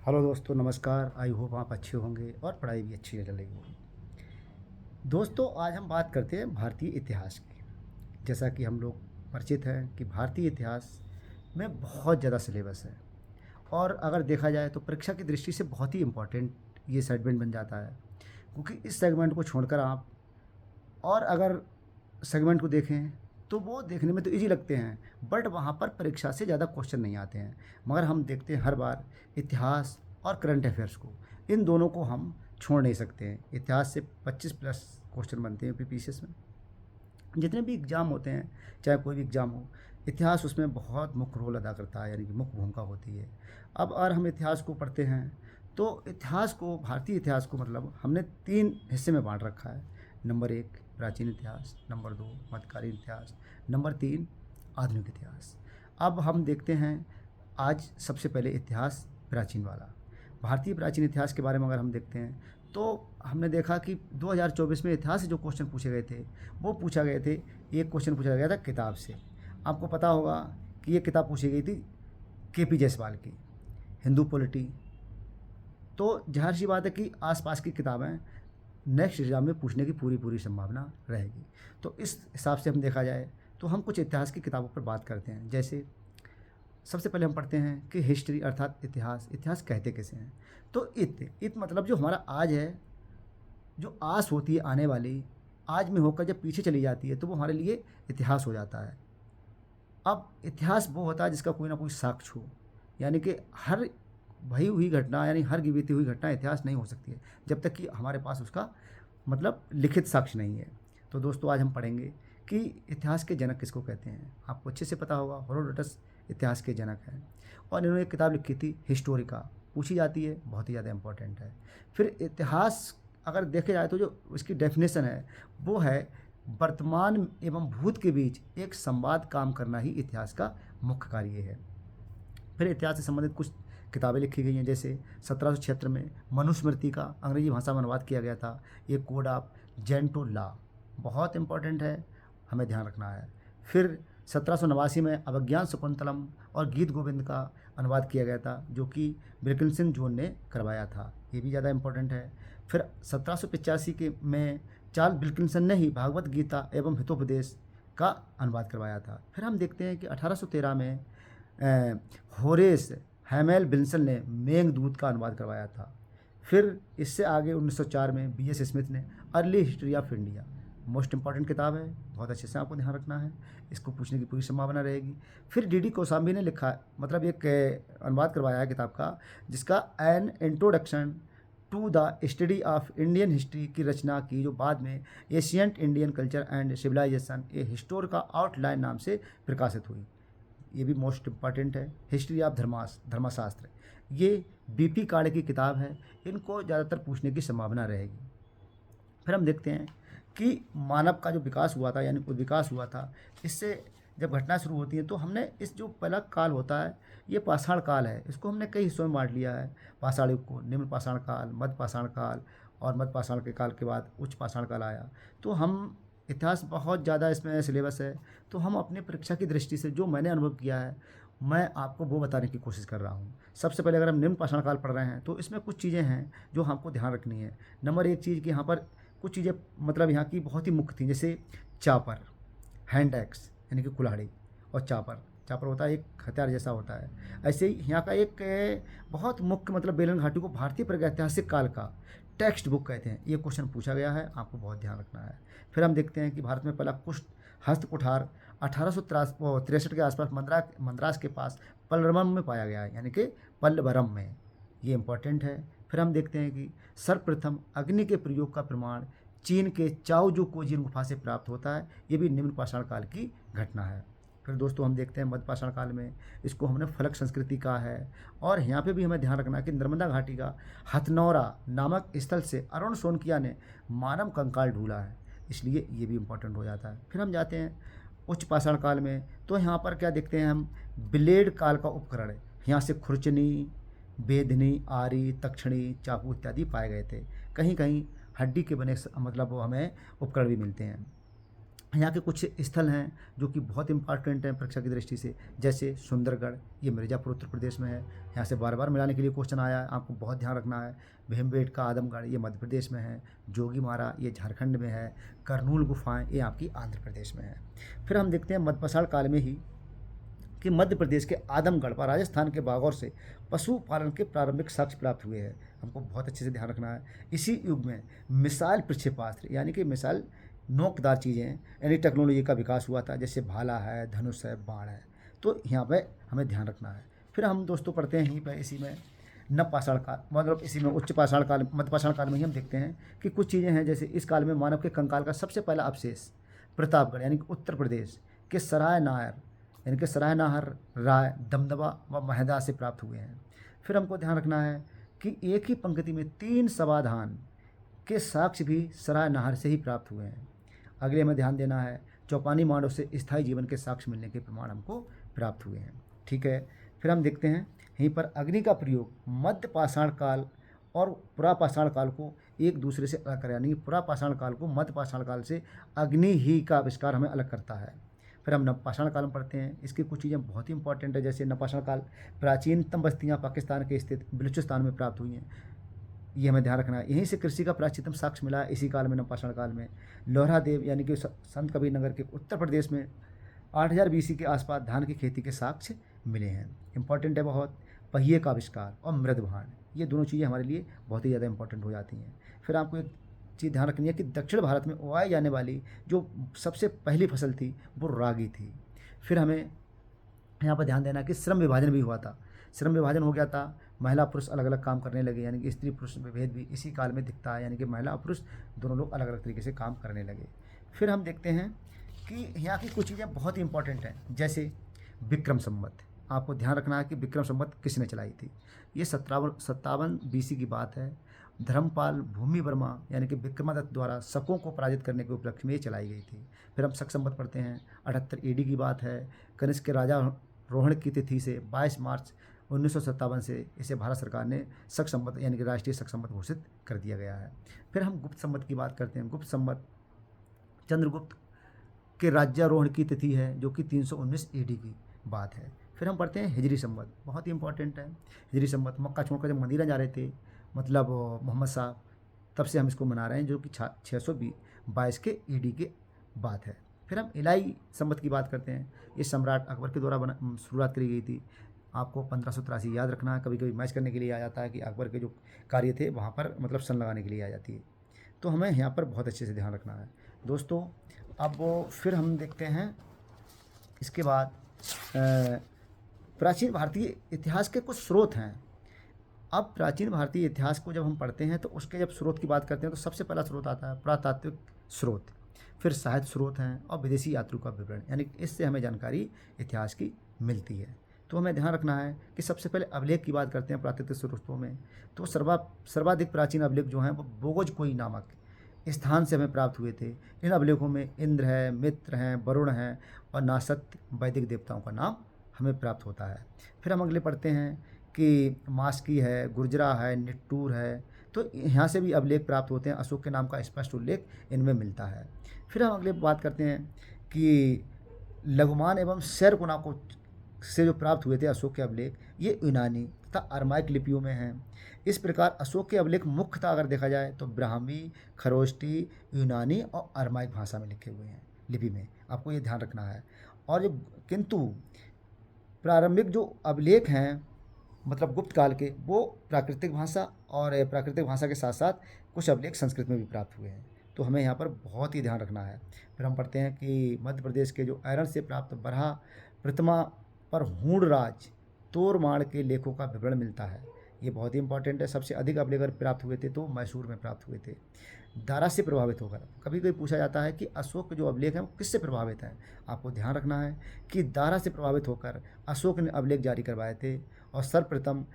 Hello दोस्तों, नमस्कार। I hope आप अच्छे होंगे और पढ़ाई भी अच्छी चल रही होगी। दोस्तों, आज हम बात करते हैं भारतीय इतिहास की। जैसा कि हम लोग परिचित हैं कि भारतीय इतिहास में बहुत ज़्यादा सिलेबस है और अगर देखा जाए तो परीक्षा की दृष्टि से बहुत ही इम्पोर्टेंट ये सेगमेंट बन जाता है, क्योंकि इस सेगमेंट को छोड़कर आप और अगर सेगमेंट को देखें तो वो देखने में तो इजी लगते हैं, बट वहाँ पर परीक्षा से ज़्यादा क्वेश्चन नहीं आते हैं। मगर हम देखते हैं हर बार इतिहास और करंट अफेयर्स को, इन दोनों को हम छोड़ नहीं सकते हैं। इतिहास से 25 प्लस क्वेश्चन बनते हैं यूपीपीसीएस में। जितने भी एग्ज़ाम होते हैं, चाहे कोई भी एग्ज़ाम हो, इतिहास उसमें बहुत मुख्य रोल अदा करता है, यानी कि मुख्य भूमिका होती है। अब अगर हम इतिहास को पढ़ते हैं तो इतिहास को, भारतीय इतिहास को मतलब हमने 3 हिस्से में बाँट रखा है। नंबर 1 प्राचीन इतिहास, नंबर 2 मध्यकालीन इतिहास, नंबर 3 आधुनिक इतिहास। अब हम देखते हैं आज सबसे पहले इतिहास प्राचीन वाला। भारतीय प्राचीन इतिहास के बारे में अगर हम देखते हैं तो हमने देखा कि 2024 में इतिहास से जो क्वेश्चन पूछे गए थे वो पूछा गए थे। एक क्वेश्चन पूछा गया था किताब से। आपको पता होगा कि ये किताब पूछी गई थी केपी जायसवाल की, हिंदू पॉलिटी। तो ज़ाहिर सी बात है कि आसपास की किताबें नेक्स्ट एग्जाम में पूछने की पूरी पूरी संभावना रहेगी। तो इस हिसाब से हम देखा जाए तो हम कुछ इतिहास की किताबों पर बात करते हैं। जैसे सबसे पहले हम पढ़ते हैं कि हिस्ट्री अर्थात इतिहास, इतिहास कहते कैसे हैं। तो इत मतलब जो हमारा आज है, जो आस होती है आने वाली, आज में होकर जब पीछे चली जाती है तो वो हमारे लिए इतिहास हो जाता है। अब इतिहास वो होता है जिसका कोई ना कोई साक्ष्य हो, यानी कि हर भई हुई घटना, यानी हर की बीती हुई घटना इतिहास नहीं हो सकती है जब तक कि हमारे पास उसका मतलब लिखित साक्ष्य नहीं है। तो दोस्तों, आज हम पढ़ेंगे कि इतिहास के जनक किसको कहते हैं। आपको अच्छे से पता होगा, हेरोडोटस इतिहास के जनक हैं और इन्होंने एक किताब लिखी थी हिस्टोरिका, पूछी जाती है, बहुत ही ज़्यादा इंपॉर्टेंट है। फिर इतिहास अगर देखे जाए तो जो इसकी डेफिनेशन है वो है वर्तमान एवं भूत के बीच एक संवाद काम करना ही इतिहास का मुख्य कार्य है। फिर इतिहास से संबंधित कुछ किताबें लिखी गई हैं। जैसे 1776 में मनुस्मृति का अंग्रेजी भाषा में अनुवाद किया गया था, ये कोड ऑफ जेंटो लॉ, बहुत इंपॉर्टेंट है, हमें ध्यान रखना है। फिर 1789 में अभिज्ञान शकुंतलम और गीत गोविंद का अनुवाद किया गया था, जो कि विल्किंसन जोन ने करवाया था, ये भी ज़्यादा इंपॉर्टेंट है। फिर 1785 के में चार्ल्स विल्किंसन ने ही भागवत गीता एवं हितोपदेश का अनुवाद करवाया था। फिर हम देखते हैं कि 1813 में होरेस हैमेल बिल्सन ने मेघदूत का अनुवाद करवाया था। फिर इससे आगे 1904 में बीएस स्मिथ ने early history of India, most important किताब है, बहुत अच्छे से आपको ध्यान रखना है, इसको पूछने की पूरी संभावना रहेगी। फिर डीडी कोसाम्बी ने लिखा, मतलब एक अनुवाद करवाया है किताब का, जिसका an introduction to the study of Indian history की रचना की, जो बाद में ancient Indian culture and civilisation a historical outline नाम से प्रकाशित हुई। ये भी मोस्ट इम्पॉर्टेंट है। हिस्ट्री ऑफ धर्मशास्त्र, ये बीपी काड़े की किताब है, इनको ज़्यादातर पूछने की संभावना रहेगी। फिर हम देखते हैं कि मानव का जो विकास हुआ था, यानी विकास हुआ था, इससे जब घटना शुरू होती है तो हमने इस जो पहला काल होता है ये पाषाण काल है, इसको हमने कई हिस्सों में बांट लिया है। पाषाण युग को निम्न पाषाण काल, मध्य पाषाण काल, और मध्य पाषाण के काल के बाद उच्च पाषाण काल आया। तो हम इतिहास बहुत ज़्यादा इसमें सिलेबस है, तो हम अपनी परीक्षा की दृष्टि से जो मैंने अनुभव किया है मैं आपको वो बताने की कोशिश कर रहा हूँ। सबसे पहले अगर हम निम्न पाषाण काल पढ़ रहे हैं तो इसमें कुछ चीज़ें हैं जो हमको ध्यान रखनी है। नंबर 1 चीज़ कि यहाँ पर कुछ चीज़ें मतलब यहाँ की बहुत ही मुख्य थी, जैसे चापर, हैंड एक्स यानी कि कुल्हाड़ी, और चापर, चापर होता है एक हथियार जैसा होता है। ऐसे ही यहाँ का एक बहुत मुख्य मतलब बेलन घाटी को भारतीय प्रागैतिहासिक काल का टेक्स्ट बुक कहते हैं, ये क्वेश्चन पूछा गया है, आपको बहुत ध्यान रखना है। फिर हम देखते हैं कि भारत में पहला कुछ हस्त कुठार 1863 के आसपास मद्रास के पास पल्लवरम में पाया गया है, यानी कि पल्लवरम में, ये इंपॉर्टेंट है। फिर हम देखते हैं कि सर्वप्रथम अग्नि के प्रयोग का प्रमाण चीन के चाओजू कोजिन गुफा से प्राप्त होता है, ये भी निम्न पाषाण काल की घटना है। फिर दोस्तों हम देखते हैं मध्य पाषाण काल में, इसको हमने फलक संस्कृति कहा है, और यहाँ पे भी हमें ध्यान रखना है कि नर्मदा घाटी का हथनौरा नामक स्थल से अरुण सोनकिया ने मानव कंकाल ढूंढा है, इसलिए ये भी इम्पोर्टेंट हो जाता है। फिर हम जाते हैं उच्च पाषाण काल में, तो यहाँ पर क्या देखते हैं हम, ब्लेड काल का उपकरण, यहाँ से खुरचनी, बेधनी, आरी, तक्षणी, चाकू इत्यादि पाए गए थे। कहीं कहीं हड्डी के बने मतलब वो हमें उपकरण भी मिलते हैं। यहाँ के कुछ स्थल हैं जो कि बहुत इंपॉर्टेंट हैं परीक्षा की दृष्टि से, जैसे सुंदरगढ़, ये मिर्ज़ापुर उत्तर प्रदेश में है। यहाँ से बार बार मिलाने के लिए क्वेश्चन आया है, आपको बहुत ध्यान रखना है। भीमबेटका आदमगढ़, ये मध्य प्रदेश में है। जोगीमारा, ये झारखंड में है। करनूल गुफाएँ, ये आपकी आंध्र प्रदेश में है। फिर हम देखते हैं मध्यपाषाण काल में ही कि मध्य प्रदेश के आदमगढ़ पर राजस्थान के बागौर से पशुपालन के प्रारंभिक साक्ष्य प्राप्त हुए हैं। हमको बहुत अच्छे से ध्यान रखना है। इसी युग में मिसाइल प्रक्षेपास्त्र, यानी कि मिसाइल नोकदार चीज़ें, यानी टेक्नोलॉजी का विकास हुआ था, जैसे भाला है, धनुष है, बाण है। तो यहाँ पे हमें ध्यान रखना है। फिर हम दोस्तों पढ़ते हैं यहीं पर इसी में नवपाषाण काल, मतलब इसी में उच्च पाषाण काल, मध्यपाषाण काल में ही हम देखते हैं कि कुछ चीज़ें हैं। जैसे इस काल में मानव के कंकाल का सबसे पहला अवशेष प्रतापगढ़, यानी कि उत्तर प्रदेश के सराय नाहर, यानी कि सराय नाहर, राय, दमदमा व महदा से प्राप्त हुए हैं। फिर हमको ध्यान रखना है कि एक ही पंक्ति में 3 समाधान के साक्ष्य भी सराय नाहर से ही प्राप्त हुए हैं। अगले हमें ध्यान देना है, चौपानी मांडव से स्थायी जीवन के साक्ष्य मिलने के प्रमाण हमको प्राप्त हुए हैं। ठीक है, फिर हम देखते हैं यहीं पर अग्नि का प्रयोग मध्य पाषाण काल और पुरापाषाण काल को एक दूसरे से अलग कर, यानी पुरापाषाण काल को मध्य पाषाण काल से अग्नि ही का आविष्कार हमें अलग करता है। फिर हम नवपाषाण काल में पढ़ते हैं, इसकी कुछ चीज़ें बहुत ही इंपॉर्टेंट है। जैसे नवपाषाण काल प्राचीनतम बस्तियाँ पाकिस्तान के स्थित बलूचिस्तान में प्राप्त हुई हैं, ये हमें ध्यान रखना है। यहीं से कृषि का प्राचीनतम साक्ष्य मिला है इसी काल में, नवपाषाण काल में। लोहरा देव, यानी कि संत कबीर नगर के उत्तर प्रदेश में 8000 BC के आसपास धान की खेती के साक्ष्य मिले हैं। इंपॉर्टेंट है बहुत। पहिए का आविष्कार और मृद भांड, ये दोनों चीज़ें हमारे लिए बहुत ही ज़्यादा इंपॉर्टेंट हो जाती हैं। फिर आपको एक चीज़ ध्यान रखनी है कि दक्षिण भारत में उगाई जाने वाली जो सबसे पहली फसल थी वो रागी थी। फिर हमें यहाँ पर ध्यान देना कि श्रम विभाजन भी हुआ था। श्रम विभाजन हो गया था, महिला पुरुष अलग अलग काम करने लगे, यानी कि स्त्री पुरुष भेद भी इसी काल में दिखता है, यानी कि महिला और पुरुष दोनों लोग अलग अलग तरीके से काम करने लगे। फिर हम देखते हैं कि यहाँ की कुछ चीज़ें बहुत ही इंपॉर्टेंट हैं, जैसे विक्रम संवत। आपको ध्यान रखना है कि विक्रम संवत किसने चलाई थी। ये 57 BC की बात है। धर्मपाल भूमि वर्मा, यानी कि विक्रमादित्य द्वारा शकों को पराजित करने के उपलक्ष्य में ये चलाई गई थी। फिर हम शक संवत पढ़ते हैं, 78 AD की बात है। कनिष्क के राजा रोहण की तिथि से 22 मार्च 1957 से इसे भारत सरकार ने शक संवत, यानी कि राष्ट्रीय शक संवत घोषित कर दिया गया है। फिर हम गुप्त संवत की बात करते हैं। गुप्त संवत चंद्रगुप्त के राज्यारोहण की तिथि है, जो कि 319 AD की बात है। फिर हम पढ़ते हैं हिजरी संवत, बहुत ही इंपॉर्टेंट है। हिजरी संवत मक्का छोड़कर जब मदीना जा रहे थे, मतलब मोहम्मद साहब, तब से हम इसको मना रहे हैं, जो कि 622 के AD की बात है। फिर हम इलाई संवत की बात करते हैं। ये सम्राट अकबर के द्वारा शुरुआत करी गई थी। आपको 1583 याद रखना है। कभी कभी मैच करने के लिए आ जाता है कि अकबर के जो कार्य थे वहाँ पर मतलब सन लगाने के लिए आ जाती है, तो हमें यहाँ पर बहुत अच्छे से ध्यान रखना है दोस्तों। अब फिर हम देखते हैं इसके बाद प्राचीन भारतीय इतिहास के कुछ स्रोत हैं। अब प्राचीन भारतीय इतिहास को जब हम पढ़ते हैं तो उसके जब स्रोत की बात करते हैं तो सबसे पहला स्रोत आता है पुरातात्विक स्रोत, फिर साहित्य स्रोत हैं और विदेशी यात्रियों का विवरण, यानी इससे हमें जानकारी इतिहास की मिलती है। तो हमें ध्यान रखना है कि सबसे पहले अभिलेख की बात करते हैं प्राकृतिक स्रोतों में, तो सर्वाधिक प्राचीन अभिलेख जो हैं वो बोगोजकोई नामक स्थान से हमें प्राप्त हुए थे। इन अभिलेखों में इंद्र है, मित्र हैं, वरुण हैं और नासत्य वैदिक देवताओं का नाम हमें प्राप्त होता है। फिर हम अगले पढ़ते हैं कि मास्की है, गुर्जरा है, निट्टूर है, तो यहाँ से भी अभिलेख प्राप्त होते हैं। अशोक के नाम का स्पष्ट उल्लेख इनमें मिलता है। फिर हम अगले बात करते हैं कि लघुमान एवं शैरकुना को से जो प्राप्त हुए थे अशोक के अभिलेख, ये यूनानी तथा अरमाइक लिपियों में हैं। इस प्रकार अशोक के अभिलेख मुख्यतः अगर देखा जाए तो ब्राह्मी, खरोष्टी, यूनानी और अरमाइक भाषा में लिखे हुए हैं लिपि में, आपको ये ध्यान रखना है। और जो किंतु प्रारंभिक जो अभिलेख हैं मतलब गुप्त काल के, वो प्राकृतिक भाषा और प्राकृतिक भाषा के साथ साथ कुछ अभिलेख संस्कृत में भी प्राप्त हुए हैं, तो हमें यहाँ पर बहुत ही ध्यान रखना है। फिर हम पढ़ते हैं कि मध्य प्रदेश के जो ऐरन से प्राप्त बरहा प्रतिमा पर हूणराज तोरमाड़ के लेखों का विवरण मिलता है। ये बहुत ही इंपॉर्टेंट है। सबसे अधिक अभिलेख अगर प्राप्त हुए थे तो मैसूर में प्राप्त हुए थे। दारा से प्रभावित होकर, कभी कभी पूछा जाता है कि अशोक के जो अभिलेख हैं वो किससे प्रभावित हैं। आपको ध्यान रखना है कि दारा से प्रभावित होकर अशोक ने अभिलेख जारी करवाए थे और सर्वप्रथम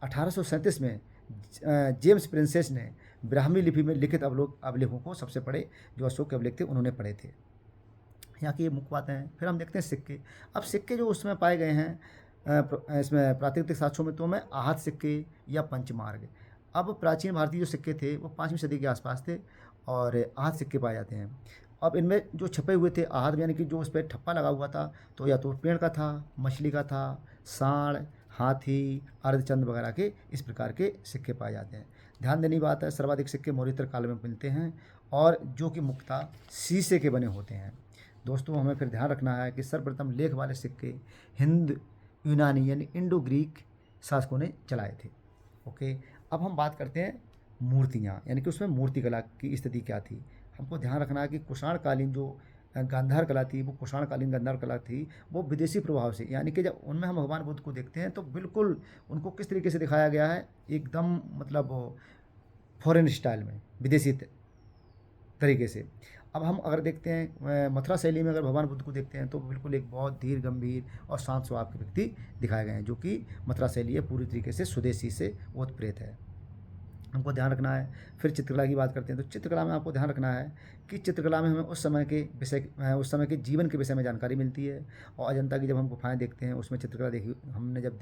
1837 में जेम्स प्रिंसेस ने ब्राह्मी लिपि में लिखित अभिलेखों को सबसे पढ़े, जो अशोक के अभिलेख थे उन्होंने पढ़े थे। यहाँ की ये मुख्य बातें हैं। फिर हम देखते हैं सिक्के। अब सिक्के जो उसमें पाए गए हैं इसमें प्राकृतिक साक्ष्यों में, तो मैं आहत सिक्के या पंचमार्ग। अब प्राचीन भारतीय जो सिक्के थे वो 5वीं सदी के आसपास थे और आहत सिक्के पाए जाते हैं। अब इनमें जो छपे हुए थे आहत यानी कि जो उस पर ठप्पा लगा हुआ था, तो या तो पेड़ का था, मछली का था, सांड, हाथी, अर्धचंद्र वगैरह के इस प्रकार के सिक्के पाए जाते हैं। ध्यान देने की बात है, सर्वाधिक सिक्के मौर्योत्तर काल में मिलते हैं और जो कि मुख्यतः शीशे के बने होते हैं। दोस्तों हमें फिर ध्यान रखना है कि सर्वप्रथम लेख वाले सिक्के हिंद यूनानी यानी इंडो ग्रीक शासकों ने चलाए थे। ओके, अब हम बात करते हैं मूर्तियाँ, यानी कि उसमें मूर्तिकला की स्थिति क्या थी। हमको ध्यान रखना है कि कुषाणकालीन जो गांधार कला थी, वो कुषाणकालीन गांधार कला थी, वो विदेशी प्रभाव से, यानी कि जब उनमें हम भगवान बुद्ध को देखते हैं तो बिल्कुल उनको किस तरीके से दिखाया गया है, एकदम मतलब फॉरेन स्टाइल में, विदेशी तरीके से। अब हम अगर देखते हैं मथुरा शैली में अगर भगवान बुद्ध को देखते हैं तो बिल्कुल एक बहुत धीर गंभीर और शांत स्वभाव के व्यक्ति दिखाए गए हैं, जो कि मथुरा शैली है, पूरी तरीके से स्वदेशी से ओतप्रेत है। हमको ध्यान रखना है। फिर चित्रकला की बात करते हैं तो चित्रकला में आपको ध्यान रखना है कि चित्रकला में हमें उस समय के विषय उस समय के जीवन के विषय में जानकारी मिलती है। और अजंता की जब हम गुफाएं देखते हैं उसमें चित्रकला देखी हमने जब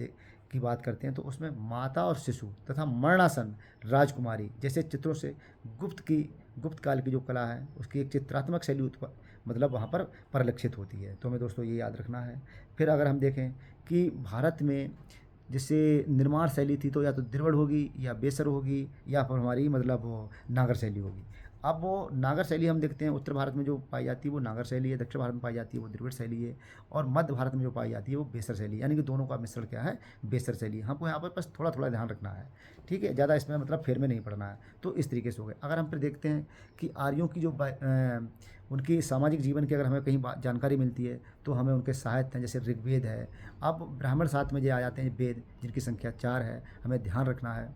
की बात करते हैं तो उसमें माता और शिशु तथा मरणासन राजकुमारी जैसे चित्रों से गुप्त काल की जो कला है उसकी एक चित्रात्मक शैली मतलब वहाँ पर परिलक्षित होती है। तो हमें दोस्तों ये याद रखना है। फिर अगर हम देखें कि भारत में जैसे निर्माण शैली थी तो या तो द्रविड़ होगी या बेसर होगी या फिर हमारी मतलब वो नागर शैली होगी। अब वो नागर शैली हम देखते हैं उत्तर भारत में जो पाई जाती है वो नागर शैली है, दक्षिण भारत में पाई जाती है वो द्रविड़ शैली है, और मध्य भारत में जो पाई जाती है वो बेसर शैली है, यानी कि दोनों का मिश्रण क्या है, बेसर शैली। हमको यहाँ पर बस थोड़ा थोड़ा ध्यान रखना है, ठीक है, ज़्यादा इसमें मतलब फेर में नहीं पड़ना है। तो इस तरीके से हो गए। अगर हम फिर देखते हैं कि आर्यों की जो उनकी सामाजिक जीवन की अगर हमें कहीं जानकारी मिलती है तो हमें उनके साहित्य हैं, जैसे ऋग्वेद है। अब ब्राह्मण साथ में जो आ जाते हैं वेद, जिनकी संख्या 4 है। हमें ध्यान रखना है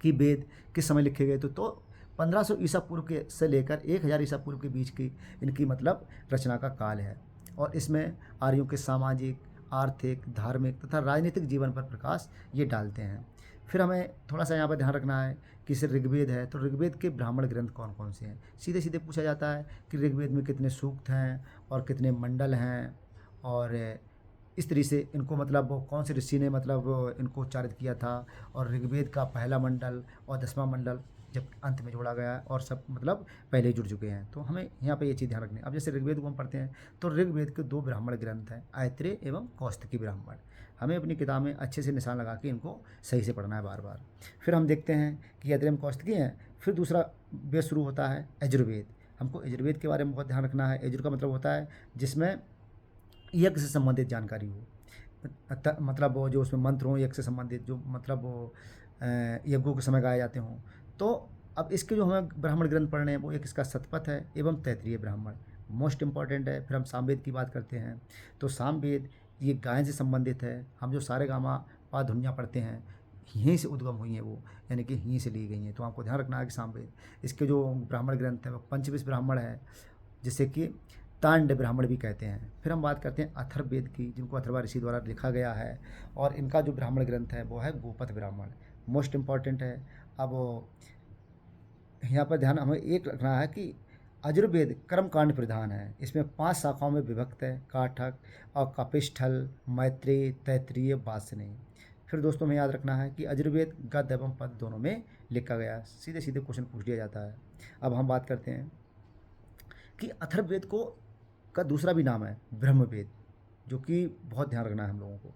कि वेद किस समय लिखे गए तो 1500 ईसा पूर्व के से लेकर 1000 ईसा पूर्व के बीच की इनकी मतलब रचना का काल है, और इसमें आर्यों के सामाजिक, आर्थिक, धार्मिक तथा राजनीतिक जीवन पर प्रकाश ये डालते हैं। फिर हमें थोड़ा सा यहाँ पर ध्यान रखना है कि जैसे ऋग्वेद है तो ऋग्वेद के ब्राह्मण ग्रंथ कौन कौन से हैं। सीधे सीधे पूछा जाता है कि ऋग्वेद में कितने सूक्त हैं और कितने मंडल हैं, और इस तरीके से इनको मतलब वो कौन से ऋषि ने मतलब इनको उच्चारित किया था, और ऋग्वेद का पहला मंडल और 10वां मंडल जब अंत में जोड़ा गया है और सब मतलब पहले ही जुड़ चुके हैं। तो हमें यहाँ पे ये चीज़ ध्यान रखनी है। अब जैसे ऋग्वेद को हम पढ़ते हैं तो ऋग्वेद के 2 ब्राह्मण ग्रंथ हैं, ऐत्रेय एवं कौस्तुकी ब्राह्मण। हमें अपनी किताब में अच्छे से निशान लगा के इनको सही से पढ़ना है बार बार। फिर हम देखते हैं कि ऐत्रेय एवं कौस्तुकी हैं। फिर दूसरा वेद शुरू होता है यजुर्वेद। हमको यजुर्वेद के बारे में बहुत ध्यान रखना है। यजुर का मतलब होता है जिसमें यज्ञ से संबंधित जानकारी हो, मतलब वो जो उसमें मंत्र हो यज्ञ से संबंधित, जो मतलब वो यज्ञों के समय गाए जाते हों। तो अब इसके जो हमें ब्राह्मण ग्रंथ पढ़ने हैं वो एक इसका शतपथ है एवं तैत्तिरीय ब्राह्मण मोस्ट इंपॉर्टेंट है। फिर हम सामवेद की बात करते हैं तो सामवेद ये गायन से संबंधित है। हम जो सारे गामा पा धुनियाँ पढ़ते हैं यहीं से उद्गम हुई हैं वो, यानी कि यहीं से ली गई हैं। तो आपको ध्यान रखना है कि सामवेद, इसके जो ब्राह्मण ग्रंथ हैं वो पंचविश ब्राह्मण है, जिसे कि तांड ब्राह्मण भी कहते हैं। फिर हम बात करते हैं अथर्ववेद की, जिनको अथर्वा ऋषि द्वारा लिखा गया है, और इनका जो ब्राह्मण ग्रंथ है वो है गोपथ ब्राह्मण, मोस्ट इम्पॉर्टेंट है। अब यहाँ पर ध्यान हमें एक रखना है कि अजुर्वेद कर्मकांड प्रधान है। इसमें 5 शाखाओं में विभक्त है, काठक और कपिष्ठल, मैत्रेय, तैत्तिरीय, वासनी। फिर दोस्तों हमें याद रखना है कि अजुर्वेद गद्य एवं पद दोनों में लिखा गया। सीधे सीधे क्वेश्चन पूछ लिया जाता है। अब हम बात करते हैं कि अथर्ववेद को का दूसरा भी नाम है ब्रह्मवेद, जो कि बहुत ध्यान रखना है हम लोगों को।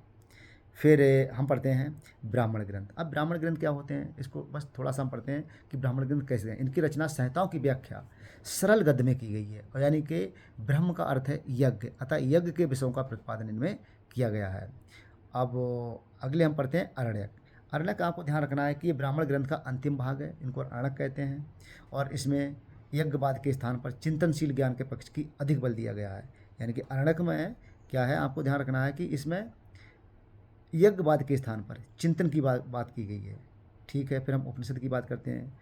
फिर हम पढ़ते हैं ब्राह्मण ग्रंथ। अब ब्राह्मण ग्रंथ क्या होते हैं, इसको बस थोड़ा सा हम पढ़ते हैं कि ब्राह्मण ग्रंथ कैसे हैं। इनकी रचना संहिताओं की व्याख्या सरल गद्य में की गई है, और यानी कि ब्रह्म का अर्थ है यज्ञ, अतः यज्ञ के विषयों का प्रतिपादन इनमें किया गया है। अब अगले हम पढ़ते हैं अरण्यक। अरण्यक का आपको ध्यान रखना है कि ये ब्राह्मण ग्रंथ का अंतिम भाग है, इनको अरण्यक कहते हैं, और इसमें यज्ञवाद के स्थान पर चिंतनशील ज्ञान के पक्ष की अधिक बल दिया गया है। यानी कि अरण्यक में क्या है, आपको ध्यान रखना है कि इसमें यज्ञवाद के स्थान पर चिंतन की बात की गई है, ठीक है। फिर हम उपनिषद की बात करते हैं,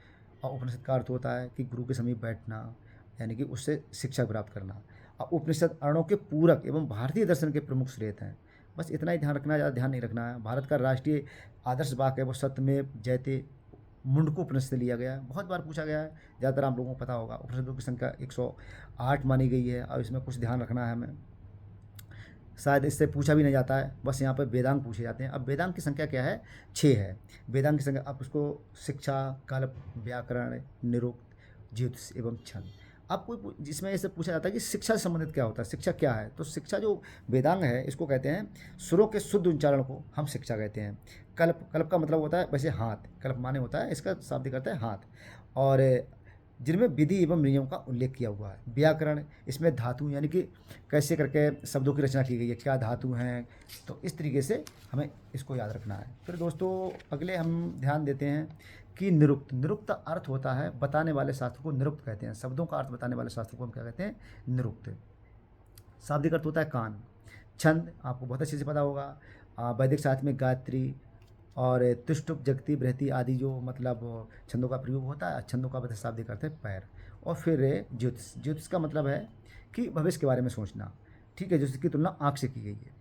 और उपनिषद का अर्थ होता है कि गुरु के समीप बैठना, यानी कि उससे शिक्षा प्राप्त करना। और उपनिषद अरणों के पूरक एवं भारतीय दर्शन के प्रमुख स्रोत हैं। बस इतना ही ध्यान रखना है, ज़्यादा ध्यान नहीं रखना है। भारत का राष्ट्रीय आदर्श वाक्य है वो सत्यमेव जयते मुंडको उपनिषद से लिया गया है। बहुत बार पूछा गया है, ज़्यादातर आप लोगों को पता होगा। उपनिषदों की संख्या 108 मानी गई है, और इसमें कुछ ध्यान रखना है हमें, शायद इससे पूछा भी नहीं जाता है, बस यहाँ पर वेदांग पूछे जाते हैं। अब वेदांग की संख्या क्या है, 6 है वेदांग की संख्या। अब उसको शिक्षा, कल्प, व्याकरण, निरुक्त, ज्योतिष एवं छंद। अब जिसमें ऐसे पूछा जाता है कि शिक्षा से संबंधित क्या होता है, शिक्षा क्या है, तो शिक्षा जो वेदांग है इसको कहते हैं सुरों के शुद्ध उच्चारण को हम शिक्षा कहते हैं। कल्प, कल्प का मतलब होता है वैसे हाथ, कल्प माने होता है, इसका शाब्दिक अर्थ है हाथ। और जिनमें विधि एवं नियम का उल्लेख किया हुआ है। व्याकरण, इसमें धातु यानी कि कैसे करके शब्दों की रचना की गई है, क्या धातु हैं, तो इस तरीके से हमें इसको याद रखना है। फिर दोस्तों अगले हम ध्यान देते हैं कि निरुक्त, निरुक्त अर्थ होता है बताने वाले शास्त्र को निरुक्त कहते हैं। शब्दों का अर्थ बताने वाले शास्त्र को हम क्या कहते हैं, निरुक्त। शाब्दिक अर्थ होता है कान। छंद आपको बहुत अच्छे से पता होगा, वैदिक साहित्य में गायत्री और तुष्टुप जगती बृहति आदि जो मतलब छंदों का प्रयोग होता है। छंदों का शाब्दिक अर्थ है पैर। और फिर ज्योतिष, ज्योतिष का मतलब है कि भविष्य के बारे में सोचना, ठीक है, जिसकी तुलना आँख से की गई है।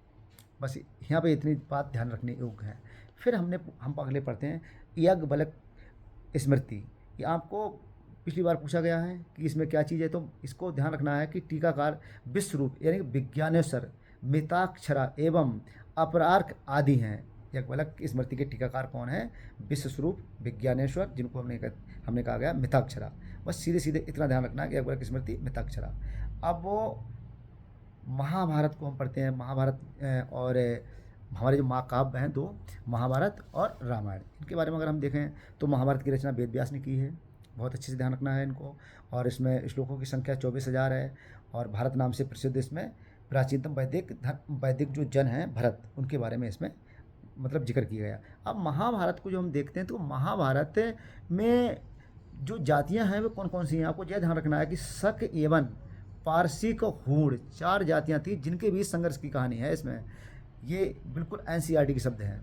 बस यहाँ पे इतनी बात ध्यान रखने योग्य है। फिर हम अगले पढ़ते हैं यज्ञ बलक स्मृति। ये आपको पिछली बार पूछा गया है कि इसमें क्या चीज़ है, तो इसको ध्यान रखना है कि टीकाकार विश्वरूप यानी कि विज्ञानेश्वर, मिताक्षरा एवं अपरार्क आदि हैं। याज्ञवल्क स्मृति के टीकाकार कौन है, विश्वस्वरूप, विज्ञानेश्वर, जिनको हमने कहा गया मिताक्षरा। बस सीधे सीधे इतना ध्यान रखना है कि याज्ञवल्क स्मृति मिताक्षरा। अब वो महाभारत को हम पढ़ते हैं। महाभारत और हमारे जो महाकाव्य हैं दो, महाभारत और रामायण, इनके बारे में अगर हम देखें तो महाभारत की रचना वेद व्यास ने की है। बहुत अच्छे से ध्यान रखना है इनको। और इसमें श्लोकों की संख्या 24,000 है। और भारत नाम से प्रसिद्ध इसमें प्राचीनतम वैदिक जो जन हैं भरत, उनके बारे में इसमें मतलब जिक्र किया गया। अब महाभारत को जो हम देखते हैं तो महाभारत में जो जातियां हैं वो कौन कौन सी हैं, आपको यह ध्यान रखना है कि शक एवं पारसी को हूण, 4 जातियां थी जिनके बीच संघर्ष की कहानी है इसमें। ये बिल्कुल एनसीईआरटी के शब्द हैं।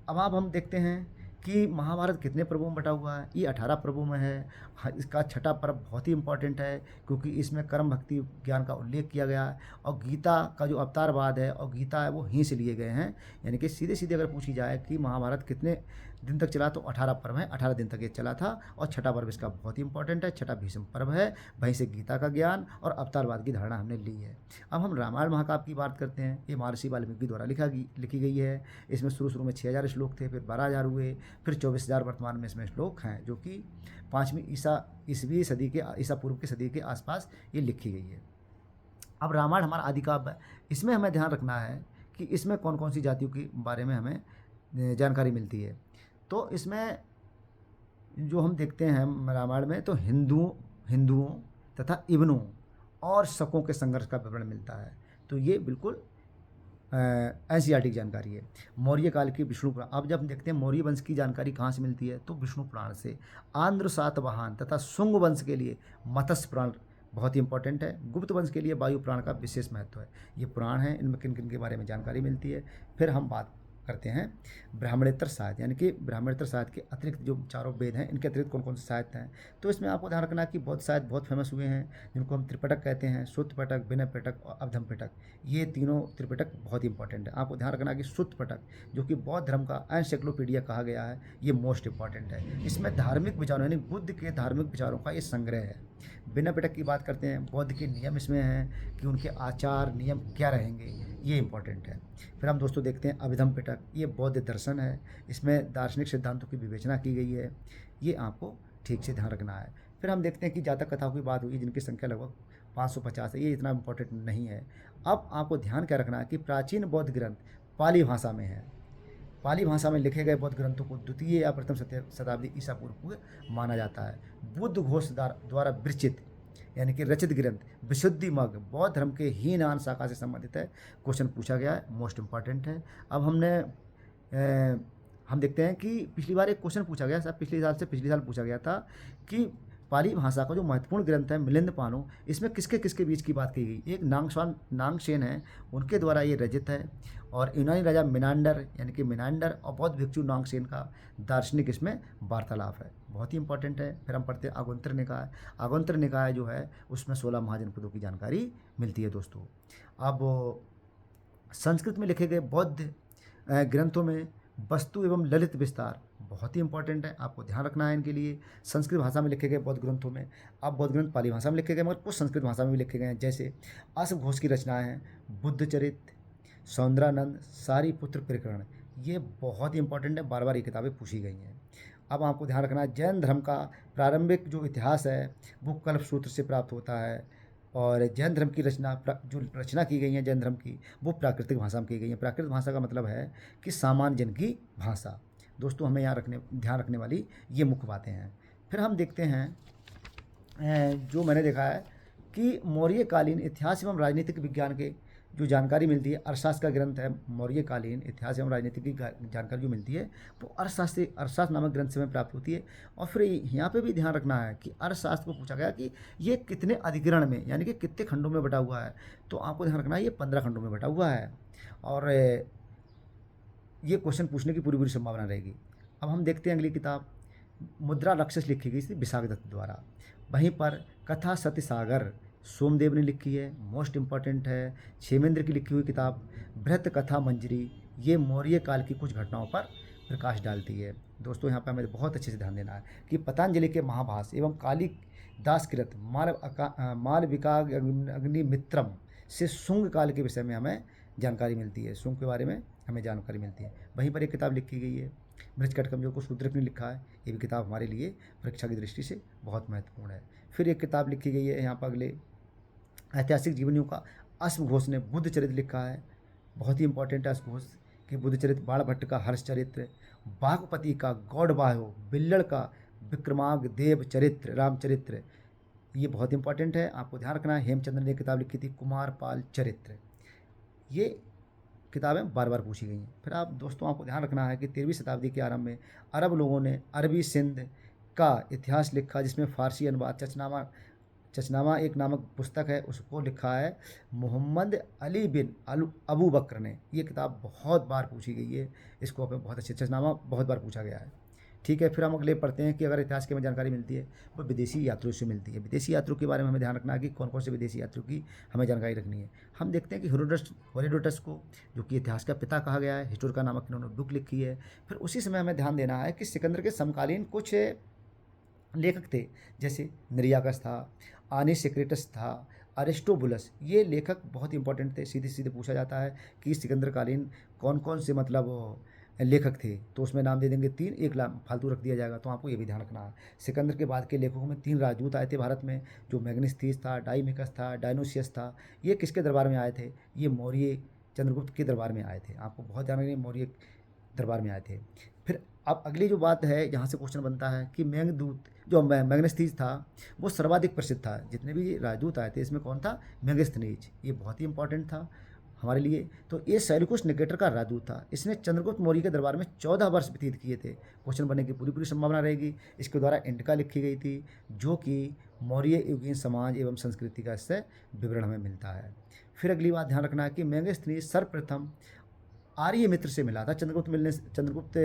अब हम देखते हैं कि महाभारत कितने पर्वों में बटा हुआ है। ये 18 पर्वों में है। इसका छठा पर्व बहुत ही इंपॉर्टेंट है क्योंकि इसमें कर्म भक्ति ज्ञान का उल्लेख किया गया है। और गीता का जो अवतारवाद है और गीता है वो यहीं से लिए गए हैं। यानी कि सीधे सीधे अगर पूछी जाए कि महाभारत कितने दिन तक चला तो 18 पर्व है, 18 दिन तक ये चला था। और छठा पर्व इसका बहुत ही इंपॉर्टेंट है, छठा भीष्म पर्व है। वहीं से गीता का ज्ञान और अवतारवाद की धारणा हमने ली है। अब हम रामायण महाकाव्य की बात करते हैं। ये महर्षि वाल्मीकि द्वारा लिखी गई है। इसमें शुरू में 6,000 श्लोक थे, फिर 12,000 हुए, फिर 24,000 वर्तमान में इसमें श्लोक हैं, जो कि 5वीं ईसवी सदी के ईसा पूर्व की सदी के आसपास ये लिखी गई है। अब रामायण हमारा आदि काव्य है। इसमें हमें ध्यान रखना है कि इसमें कौन कौन सी जातियों के बारे में हमें जानकारी मिलती है। तो इसमें जो हम देखते हैं रामायण में तो हिंदुओं तथा इब्नुओं और शकों के संघर्ष का विवरण मिलता है। तो ये बिल्कुल एनसीईआरटी की जानकारी है। मौर्य काल की विष्णु पुराण, अब जब हम देखते हैं मौर्य वंश की जानकारी कहाँ से मिलती है तो विष्णु पुराण से। आंध्र सातवाहन तथा शुंग वंश के लिए मत्स्य पुराण बहुत ही इंपॉर्टेंट है। गुप्त वंश के लिए वायु पुराण का विशेष महत्व है। ये पुराण है, इनमें किन किन के बारे में जानकारी मिलती है। फिर हम बात करते हैं ब्राह्मणेतर साहित्य, यानी कि ब्राह्मणेतर साहित्य के अतिरिक्त जो चारों वेद हैं इनके अतिरिक्त कौन कौन से साहित्य हैं। तो इसमें आपको ध्यान रखना है कि बौद्ध साहित्य बहुत फेमस हुए हैं, जिनको हम त्रिपिटक कहते हैं। सुत्त पिटक, विनय पिटक और अवधम पिटक, ये तीनों त्रिपिटक बहुत ही इंपॉर्टेंट है। आपको ध्यान रखना है कि सुत्त पिटक जो कि बौद्ध धर्म का एनसाइक्लोपीडिया कहा गया है, ये मोस्ट इंपॉर्टेंट है। इसमें धार्मिक विचारों यानी बुद्ध के धार्मिक विचारों का ये संग्रह है। विनय पिटक की बात करते हैं, बौद्ध के नियम इसमें हैं कि उनके आचार नियम क्या रहेंगे, ये इंपॉर्टेंट है। फिर हम दोस्तों देखते हैं अभिधम पिटक, ये बौद्ध दर्शन है। इसमें दार्शनिक सिद्धांतों की विवेचना की गई है। ये आपको ठीक से ध्यान रखना है। फिर हम देखते हैं कि जातक कथाओं की बात हुई जिनकी संख्या लगभग 550 है। ये इतना इंपॉर्टेंट नहीं है। अब आपको ध्यान क्या रखना है कि प्राचीन बौद्ध ग्रंथ पाली भाषा में है। पाली भाषा में लिखे गए बौद्ध ग्रंथों को द्वितीय या प्रथम शताब्दी ईसा पूर्व माना जाता है। बुद्ध घोष द्वारा विरचित यानी कि रचित ग्रंथ विशुद्धि मग बौद्ध धर्म के हीन शाखा से संबंधित है। क्वेश्चन पूछा गया है, मोस्ट इंपॉर्टेंट है। अब हम देखते हैं कि पिछली बार एक क्वेश्चन पूछा गया, पिछले साल पूछा गया था कि पाली भाषा का जो महत्वपूर्ण ग्रंथ है मिलिंद पानु, इसमें किसके किसके बीच की बात की गई। एक नांगशेन है, उनके द्वारा ये रचित है। और यूनानी राजा मिनांडर यानी कि मिनांडर और बौद्ध भिक्षु नांगशेन का दार्शनिक इसमें वार्तालाप है, बहुत ही इंपॉर्टेंट है। फिर हम पढ़ते हैं आगंत्र निकाय। आगंत्र निकाय जो है उसमें 16 महाजनपदों की जानकारी मिलती है दोस्तों। अब संस्कृत में लिखे गए बौद्ध ग्रंथों में वस्तु एवं ललित विस्तार बहुत ही इंपॉर्टेंट है, आपको ध्यान रखना है इनके लिए। संस्कृत भाषा में लिखे गए बौद्ध ग्रंथों में, अब बौद्ध ग्रंथ पाली भाषा में लिखे गए मगर कुछ संस्कृत भाषा में भी लिखे गए हैं, जैसे अश्व घोष की रचनाएं हैं बुद्धचरित, सौंदरानंद, सारी पुत्र प्रकरण, ये बहुत ही इंपॉर्टेंट है, बार बार ये किताबें पूछी गई हैं। अब आपको ध्यान रखना है, जैन धर्म का प्रारंभिक जो इतिहास है वो कल्पसूत्र से प्राप्त होता है। और जैन धर्म की जो रचना की गई है जैन धर्म की, वो प्राकृतिक भाषा में की गई है। प्राकृतिक भाषा का मतलब है कि सामान्य जन की भाषा। दोस्तों हमें यहाँ ध्यान रखने वाली ये मुख्य बातें हैं। फिर हम देखते हैं जो मैंने देखा है कि मौर्यकालीन इतिहास एवं राजनीतिक विज्ञान के जो जानकारी मिलती है, अर्थशास्त्र का ग्रंथ है मौर्यकालीन इतिहास एवं राजनीति की जानकारी जो मिलती है वो अर्थशास्त्र नामक ग्रंथ से हमें प्राप्त होती है। और फिर यहाँ पे भी ध्यान रखना है कि अर्थशास्त्र को पूछा गया कि ये कितने अधिकरण में यानी कि कितने खंडों में बटा हुआ है, तो आपको ध्यान रखना है ये 15 खंडों में बटा हुआ है। और ये क्वेश्चन पूछने की पूरी पूरी संभावना रहेगी। अब हम देखते हैं अगली किताब, मुद्रा राक्षस लिखी गई थी विशाख दत्त द्वारा। वहीं पर कथा सत्य सागर सोमदेव ने लिखी है, मोस्ट इम्पॉर्टेंट है। क्षेमेंद्र की लिखी हुई किताब बृहत कथा मंजरी, ये मौर्य काल की कुछ घटनाओं पर प्रकाश डालती है। दोस्तों यहाँ पर हमें बहुत अच्छे से ध्यान देना है कि पतंजलि के महाभास एवं कालिदास कृत मालविकाग्निमित्रम से शुंग काल के विषय में हमें जानकारी मिलती है। शुंग के बारे में हमें जानकारी मिलती है। वहीं पर एक किताब लिखी गई है बृहस्पति जो को शूद्रक ने लिखा है। ये भी किताब हमारे लिए परीक्षा की दृष्टि से बहुत महत्वपूर्ण है। फिर एक किताब लिखी गई है यहाँ पर अगले ऐतिहासिक जीवनियों का अश्व घोष ने बुद्ध चरित्र लिखा है। बहुत ही इंपॉर्टेंट है अश्व घोष कि बुद्ध चरित्र, बाणभट्ट का हर्ष चरित्र, बागपति का गौड़बाहो, बिल्लड़ का विक्रमांग देव चरित्र, रामचरित्र, ये बहुत इंपॉर्टेंट है, आपको ध्यान रखना है। हेमचंद्र ने किताब लिखी थी कुमारपाल चरित्र। ये किताबें बार बार पूछी गई हैं। फिर आप दोस्तों आपको ध्यान रखना है कि 13वीं शताब्दी के आरंभ में अरब लोगों ने अरबी सिंध का इतिहास लिखा, जिसमें फ़ारसी अनुवाद चचनामा एक नामक पुस्तक है, उसको लिखा है मोहम्मद अली बिन अबू बकर ने। ये किताब बहुत बार पूछी गई है, इसको हमें बहुत अच्छे चचनामा बहुत बार पूछा गया है। ठीक है, फिर हम अगले पढ़ते हैं कि अगर इतिहास की हमें जानकारी मिलती है वो विदेशी यात्रियों से मिलती है। विदेशी यात्रियों के बारे में हमें ध्यान रखना है कि कौन कौन से विदेशी यात्रियों की हमें जानकारी रखनी है। हम देखते हैं कि हेरोडोटस को, जो कि इतिहास का पिता कहा गया है, हिस्टोरिका नामक इन्होंने बुक लिखी है। फिर उसी समय हमें ध्यान देना है कि सिकंदर के समकालीन कुछ लेखक थे, जैसे निरियाकस था, आनिसेक्रेटस था, अरिस्टोबुलस, ये लेखक बहुत इंपॉर्टेंट थे। सीधे सीधे पूछा जाता है कि सिकंदरकालीन कौन कौन से मतलब लेखक थे, तो उसमें नाम दे देंगे 3, एक फालतू रख दिया जाएगा, तो आपको ये भी ध्यान रखना है। सिकंदर के बाद के लेखकों में 3 राजदूत आए थे भारत में, जो मैग्नेस्थिस था, डाइमिकस था, डायनोसियस था। ये किसके दरबार में आए थे? ये मौर्य चंद्रगुप्त के दरबार में आए थे। आपको बहुत ध्यान रखना, मौर्य दरबार में आए थे। फिर अब अगली जो बात है, यहाँ से क्वेश्चन बनता है कि मैग्नेस्थिस था वो सर्वाधिक प्रसिद्ध था। जितने भी राजदूत आए थे इसमें कौन था? मैग्नेस्थिस। ये बहुत ही इंपॉर्टेंट था हमारे लिए। तो ये सेल्यूकस निकेटर का राजदूत था। इसने चंद्रगुप्त मौर्य के दरबार में 14 वर्ष व्यतीत किए थे। क्वेश्चन बनने की पूरी पूरी संभावना रहेगी। इसके द्वारा इंडिका लिखी गई थी, जो कि मौर्य युगीन समाज एवं संस्कृति का इससे विवरण हमें मिलता है। फिर अगली बात ध्यान रखना है कि मैग्नेस्थिस सर्वप्रथम आर्य मित्र से मिला था। चंद्रगुप्त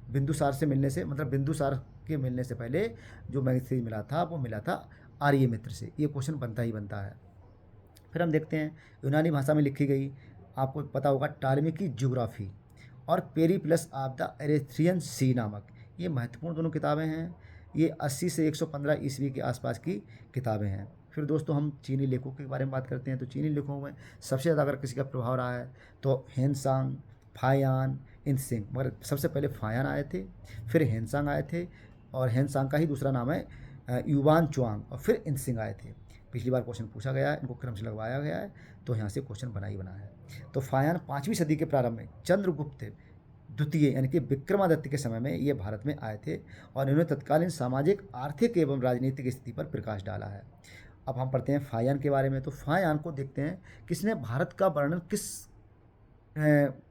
बिंदुसार से मिलने से, मतलब बिंदुसार के मिलने से पहले जो मैग्नेस्थिस मिला था वो मिला था आर्य मित्र से। ये क्वेश्चन बनता ही बनता है। फिर हम देखते हैं यूनानी भाषा में लिखी गई, आपको पता होगा, टालमी की ज्योग्राफी और पेरीप्लस ऑफ द एरेथ्रियन सी नामक, ये महत्वपूर्ण दोनों किताबें हैं। ये 80 से 115 ईस्वी के आसपास की किताबें हैं। फिर दोस्तों हम चीनी लेखकों के बारे में बात करते हैं। तो चीनी लेखकों में सबसे ज़्यादा अगर किसी का प्रभाव रहा है तो हेनसांग, फायान, इनसिंग, मगर सबसे पहले फायान आए थे, फिर हेनसांग आए थे, और हेनसांग का ही दूसरा नाम है युवान चुआंग, और फिर इनसिंग आए थे। पिछली बार क्वेश्चन पूछा गया है, इनको क्रम से लगवाया गया है, तो यहाँ से क्वेश्चन बना ही बना है। तो फायान 5वीं सदी के प्रारंभ में चंद्रगुप्त द्वितीय यानी कि विक्रमादित्य के समय में ये भारत में आए थे, और इन्होंने तत्कालीन सामाजिक, आर्थिक एवं राजनीतिक स्थिति पर प्रकाश डाला है। अब हम पढ़ते हैं फायान के बारे में। तो फायान को देखते हैं किसने भारत का वर्णन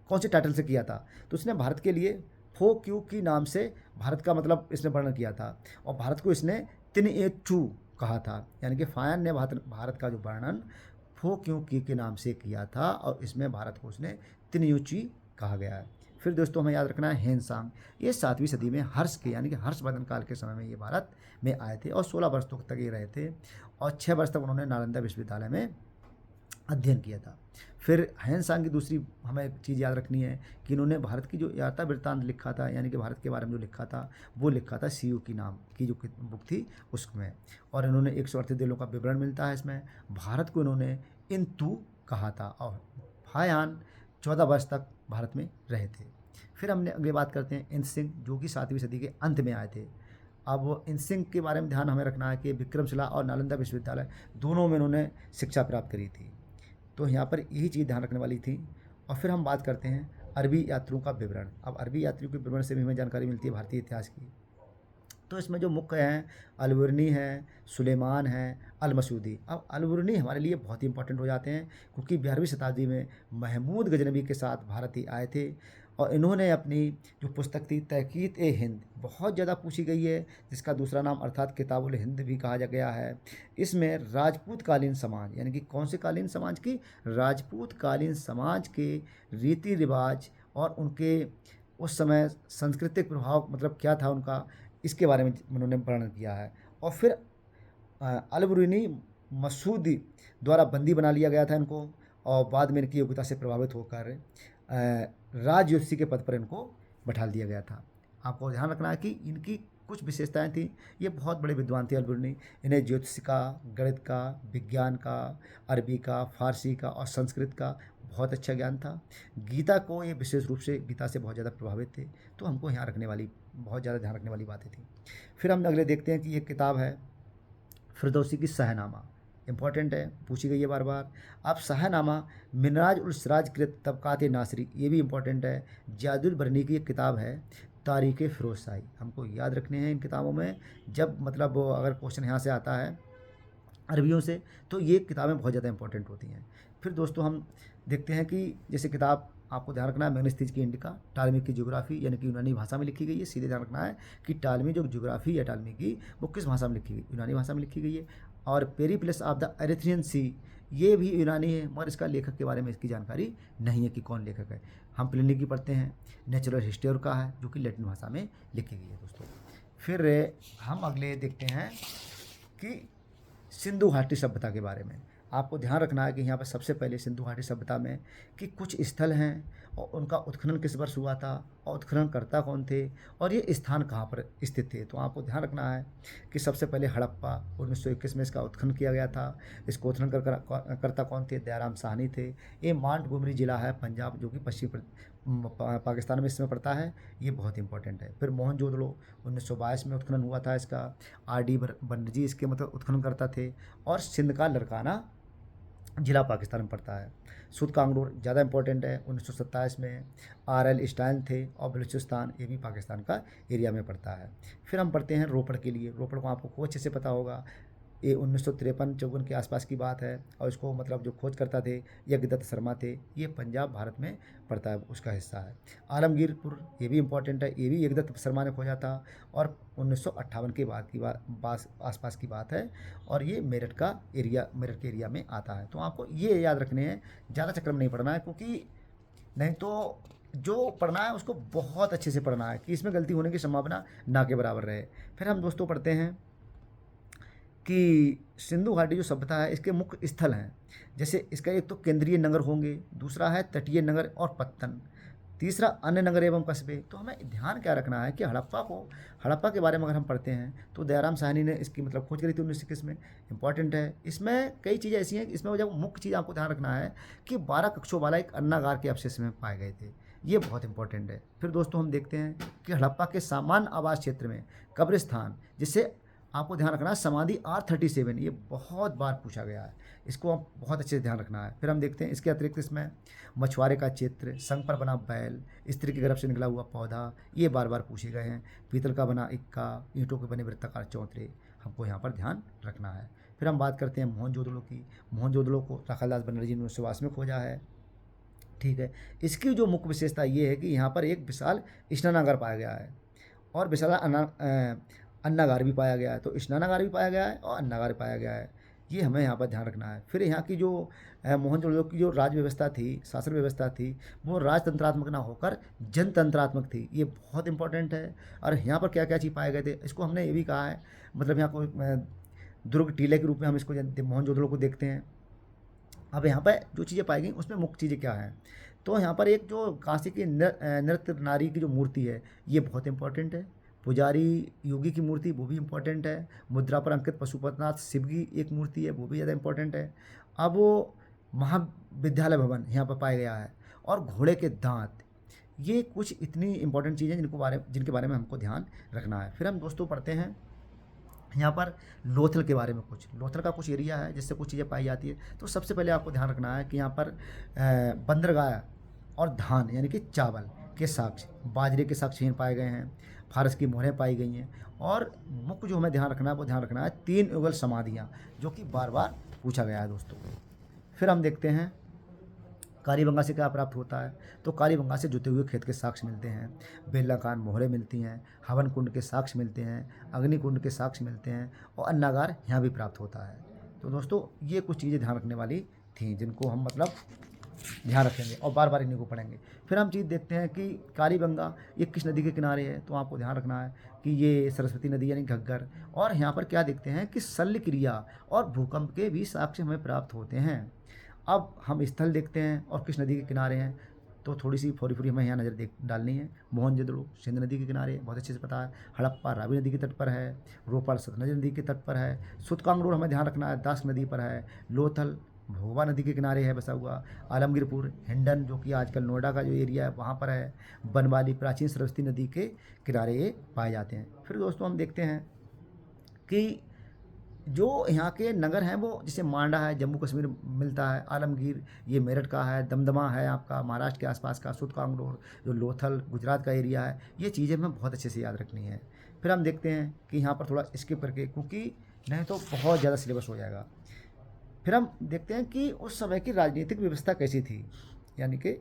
कौन से टाइटल से किया था। तो इसने भारत के लिए फो क्यू की नाम से भारत का मतलब इसने वर्णन किया था, और भारत को इसने तिनएचू कहा था। यानी कि फायान ने भारत का जो वर्णन फो क्यू की के नाम से किया था, और इसमें भारत को उसने तिनयुची कहा गया है। फिर दोस्तों हमें याद रखना है हेनसांग, ये 7वीं सदी में हर्ष के यानी कि हर्षवर्धन काल के समय में ये भारत में आए थे, और 16 वर्ष तक ये रहे थे, और 6 वर्ष तक उन्होंने नालंदा विश्वविद्यालय में अध्ययन किया था। फिर हेनसांग की दूसरी हमें चीज़ याद रखनी है कि इन्होंने भारत की जो यात्रा वृत्तांत लिखा था, यानी कि भारत के बारे में जो लिखा था, वो लिखा था सीयू की नाम की जो बुक थी उसमें, और इन्होंने 138 जिलों का विवरण मिलता है इसमें। भारत को इन्होंने इंतु कहा था, और फायान 14 वर्ष तक भारत में रहे थे। फिर हमने अगली बात करते हैं इंद्र सिंह, जो कि 7वीं सदी के अंत में आए थे। अब इंद्र सिंह के बारे में ध्यान हमें रखना है कि विक्रमशिला और नालंदा विश्वविद्यालय दोनों में उन्होंने शिक्षा प्राप्त करी थी, तो यहाँ पर यही चीज़ ध्यान रखने वाली थी। और फिर हम बात करते हैं अरबी यात्रियों का विवरण। अब अरबी यात्रियों के विवरण से भी हमें जानकारी मिलती है भारतीय इतिहास की। तो इसमें जो मुख्य हैं, अलबुर्नी है, सुलेमान है, अलमसूदी। अब अलबुर्नी हमारे लिए बहुत ही इंपॉर्टेंट हो जाते हैं, क्योंकि 12वीं शताब्दी में महमूद गजनबी के साथ भारत ही आए थे, और इन्होंने अपनी जो पुस्तक थी तहकीत ए हिंद, बहुत ज़्यादा पूछी गई है, जिसका दूसरा नाम अर्थात किताबुल हिंद भी कहा जा गया है। इसमें राजपूत कालीन समाज, यानी कि कौन से कालीन समाज की, राजपूत कालीन समाज के रीति रिवाज और उनके उस समय सांस्कृतिक प्रभाव मतलब क्या था उनका, इसके बारे में उन्होंने वर्णन किया है। और फिर अलबरूनी मसूदी द्वारा बंदी बना लिया गया था इनको, और बाद में इनकी योग्यता से प्रभावित होकर राजयोषी के पद पर इनको बैठा दिया गया था। आपको ध्यान रखना है कि इनकी कुछ विशेषताएं थी। ये बहुत बड़े विद्वान थे अलबरूनी। इन्हें ज्योतिष का, गणित का, विज्ञान का, अरबी का, फारसी का और संस्कृत का बहुत अच्छा ज्ञान था। गीता को ये विशेष रूप से, गीता से बहुत ज़्यादा प्रभावित थे। तो हमको यहाँ रखने वाली, बहुत ज़्यादा ध्यान रखने वाली बातें थी। फिर हम अगले देखते हैं कि ये किताब है फिरदौसी की शाहनामा, इंपॉर्टेंट है, पूछी गई है बार बार। अब शाहनामा मिनराज उल सिराज कृत तबकात नासरी, ये भी इंपॉर्टेंट है। जादुल बरनी की एक किताब है तारीख़ फ़िरोज़ शाही, हमको याद रखने हैं इन किताबों में। जब मतलब अगर क्वेश्चन यहाँ से आता है अरबियों से, तो ये किताबें बहुत ज़्यादा इंपॉर्टेंट होती हैं। फिर दोस्तों हम देखते हैं कि जैसे किताब आपको ध्यान रखना है मैग्नेस्टीज की इंडिका, टालमी की ज्योग्राफी, यानी कि यूनानी भाषा में लिखी गई है। सीधे ध्यान रखना है कि टालमी जो ज्योग्राफी है टालमी की, वो किस भाषा में लिखी गई, यूनानी भाषा में लिखी गई है। और पेरीप्लस ऑफ द एरिथ्रियन सी, ये भी यूनानी है, मगर इसका लेखक के बारे में इसकी जानकारी नहीं है कि कौन लेखक है। हम प्लिनी की पढ़ते हैं, नेचुरल हिस्ट्री का है, जो कि लैटिन भाषा में लिखी गई है दोस्तों। फिर हम अगले देखते हैं कि सिंधु घाटी सभ्यता के बारे में। आपको ध्यान रखना है कि यहाँ पर सबसे पहले सिंधु घाटी सभ्यता में कि कुछ स्थल हैं और उनका उत्खनन किस वर्ष हुआ था और उत्खननकर्ता कौन थे और ये स्थान कहाँ पर स्थित थे। तो आपको ध्यान रखना है कि सबसे पहले हड़प्पा 1921 में इसका उत्खनन किया गया था। इसको उत्खनन करता कौन थे, दयाराम साहनी थे। ये माउंटगोमरी जिला है पंजाब, जो कि पश्चिम पाकिस्तान में इसमें पड़ता है। ये बहुत इंपॉर्टेंट है। फिर मोहनजोदड़ो 1922 में उत्खनन हुआ था इसका, आर.डी. बनर्जी इसके मतलब उत्खनन करता थे। और सिंध का लड़काना जिला पाकिस्तान में पड़ता है। सुद कांगड़ोर ज़्यादा इंपॉर्टेंट है, 1927 में R.L. स्टाइन थे। और बलूचिस्तान, ये भी पाकिस्तान का एरिया में पड़ता है। फिर हम पढ़ते हैं रोपड़ के लिए। रोपड़ को आपको खूब अच्छे से पता होगा, ये 1953-54 के आसपास की बात है। और इसको मतलब जो खोज करता थे यज्ञदत्त शर्मा थे। ये पंजाब भारत में पड़ता है, उसका हिस्सा है। आलमगीरपुर, ये भी इंपॉर्टेंट है, ये भी यज्ञदत्त शर्मा ने खोजा था और 1958 के बाद की आसपास की बात है। और ये मेरठ के एरिया में आता है। तो आपको ये याद रखने हैं, ज़्यादा चक्कर में नहीं पढ़ना है, क्योंकि नहीं तो जो पढ़ना है उसको बहुत अच्छे से पढ़ना है कि इसमें गलती होने की संभावना ना के बराबर रहे। फिर हम दोस्तों पढ़ते हैं कि सिंधु घाटी जो सभ्यता है इसके मुख्य स्थल हैं। जैसे इसका एक तो केंद्रीय नगर होंगे, दूसरा है तटीय नगर और पत्तन, तीसरा अन्य नगर एवं कस्बे। तो हमें ध्यान क्या रखना है कि हड़प्पा के बारे में अगर हम पढ़ते हैं तो दयाराम साहनी ने इसकी मतलब खोज करी थी 1921 में, इंपॉर्टेंट है। इसमें कई चीज़ें ऐसी हैं, इसमें जब मुख्य चीज़ आपको ध्यान रखना है कि 12 कक्षों वाला एक अन्नागार के अवशेष में पाए गए थे। ये बहुत इंपॉर्टेंट है। फिर दोस्तों हम देखते हैं कि हड़प्पा के सामान्य आवास क्षेत्र में कब्रिस्तान, जिसे आपको ध्यान रखना है समाधि R37, ये बहुत बार पूछा गया है, इसको आप बहुत अच्छे से ध्यान रखना है। फिर हम देखते हैं इसके अतिरिक्त इसमें मछुआरे का चित्र, संग पर बना बैल, स्त्री के गर्भ से निकला हुआ पौधा, ये बार बार पूछे गए हैं। पीतल का बना इक्का, ईंटों के बने वृत्ताकार चौतरे, हमको यहाँ पर ध्यान रखना है। फिर हम बात करते हैं मोहनजोदड़ो की। मोहनजोदड़ो को राखालदास बनर्जी ने 1982 में खोजा है, ठीक है। इसकी जो मुख्य विशेषता ये है कि यहाँ पर एक विशाल स्नानागार पाया गया है और विशाल अन्नागार भी पाया गया है। तो स्नानागार भी पाया गया है और अन्नागार भी पाया गया है, ये हमें यहाँ पर ध्यान रखना है। फिर यहाँ की जो मोहनजोदड़ो की जो राज व्यवस्था थी, शासन व्यवस्था थी, वो राजतंत्रात्मक ना होकर जनतंत्रात्मक थी, ये बहुत इंपॉर्टेंट है। और यहाँ पर क्या क्या चीज़ पाए गए थे, इसको हमने ये भी कहा है, मतलब यहाँ को दुर्ग टीले के रूप में हम इसको मोहनजोदड़ो को देखते हैं। अब यहाँ पर जो चीज़ें पाई गई उसमें मुख्य चीज़ें क्या हैं, तो यहाँ पर एक जो कांसे की नृत्य नारी की जो मूर्ति है ये बहुत इंपॉर्टेंट है। पुजारी योगी की मूर्ति, वो भी इम्पोर्टेंट है। मुद्रा पर अंकित पशुपतिनाथ शिव की एक मूर्ति है, वो भी ज़्यादा इंपॉर्टेंट है। अब वो महाविद्यालय भवन यहाँ पर पाया गया है। और घोड़े के दांत, ये कुछ इतनी इंपॉर्टेंट चीज़ें जिनके बारे में हमको ध्यान रखना है। फिर हम दोस्तों पढ़ते हैं यहाँ पर लोथल के बारे में। कुछ लोथल का कुछ एरिया है जिससे कुछ चीज़ें पाई जाती है। तो सबसे पहले आपको ध्यान रखना है कि यहाँ पर बंदरगाह और धान यानी कि चावल के साक्ष्य, बाजरे के साक्ष्य पाए गए हैं, फारस की मोहरें पाई गई हैं। और मुख्य जो हमें ध्यान रखना है वो ध्यान रखना है 3 युगल समाधियाँ, जो कि बार बार पूछा गया है दोस्तों। फिर हम देखते हैं कालीबंगा से क्या प्राप्त होता है। तो कालीबंगा से जुते हुए खेत के साक्ष्य मिलते हैं, बेलनाकान मोहरें मिलती हैं, हवन कुंड के साक्ष्य मिलते हैं, अग्नि कुंड के साक्ष्य मिलते हैं और अन्नागार यहाँ भी प्राप्त होता है। तो दोस्तों ये कुछ चीज़ें ध्यान रखने वाली थी जिनको हम मतलब ध्यान रखेंगे और बार बार इन्हीं को पढ़ेंगे। फिर हम चीज़ देखते हैं कि कालीबंगा ये किस नदी के किनारे है। तो आपको ध्यान रखना है कि ये सरस्वती नदी यानी घग्गर। और यहाँ पर क्या देखते हैं कि शल्य क्रिया और भूकंप के भी साक्ष्य हमें प्राप्त होते हैं। अब हम स्थल देखते हैं और किस नदी के किनारे हैं। तो थोड़ी सी फोरी हमें यहाँ नज़र डालनी है। मोहनजोदड़ो सिंध नदी के किनारे बहुत अच्छे से पता है। हड़प्पा रावी नदी के तट पर है। रोपड़ सतलज नदी के तट पर है। सुतकांगड़ूर हमें ध्यान रखना है दास नदी पर है। लोथल भोगवा नदी के किनारे है बसा हुआ। आलमगीरपुर हिंडन जो कि आजकल नोएडा का जो एरिया है वहाँ पर है। बनवाली प्राचीन सरस्वती नदी के किनारे ये पाए जाते हैं। फिर दोस्तों हम देखते हैं कि जो यहाँ के नगर हैं वो जैसे मांडा है जम्मू कश्मीर मिलता है, आलमगीर ये मेरठ का है, दमदमा है आपका महाराष्ट्र के आसपास का, सुतकांगड़ोर जो लोथल गुजरात का एरिया है। ये चीज़ें हमें बहुत अच्छे से याद रखनी है। फिर हम देखते हैं कि यहाँ पर थोड़ा स्किप करके, क्योंकि नहीं तो बहुत ज़्यादा सिलेबस हो जाएगा। फिर हम देखते हैं कि उस समय की राजनीतिक व्यवस्था कैसी थी। यानी कि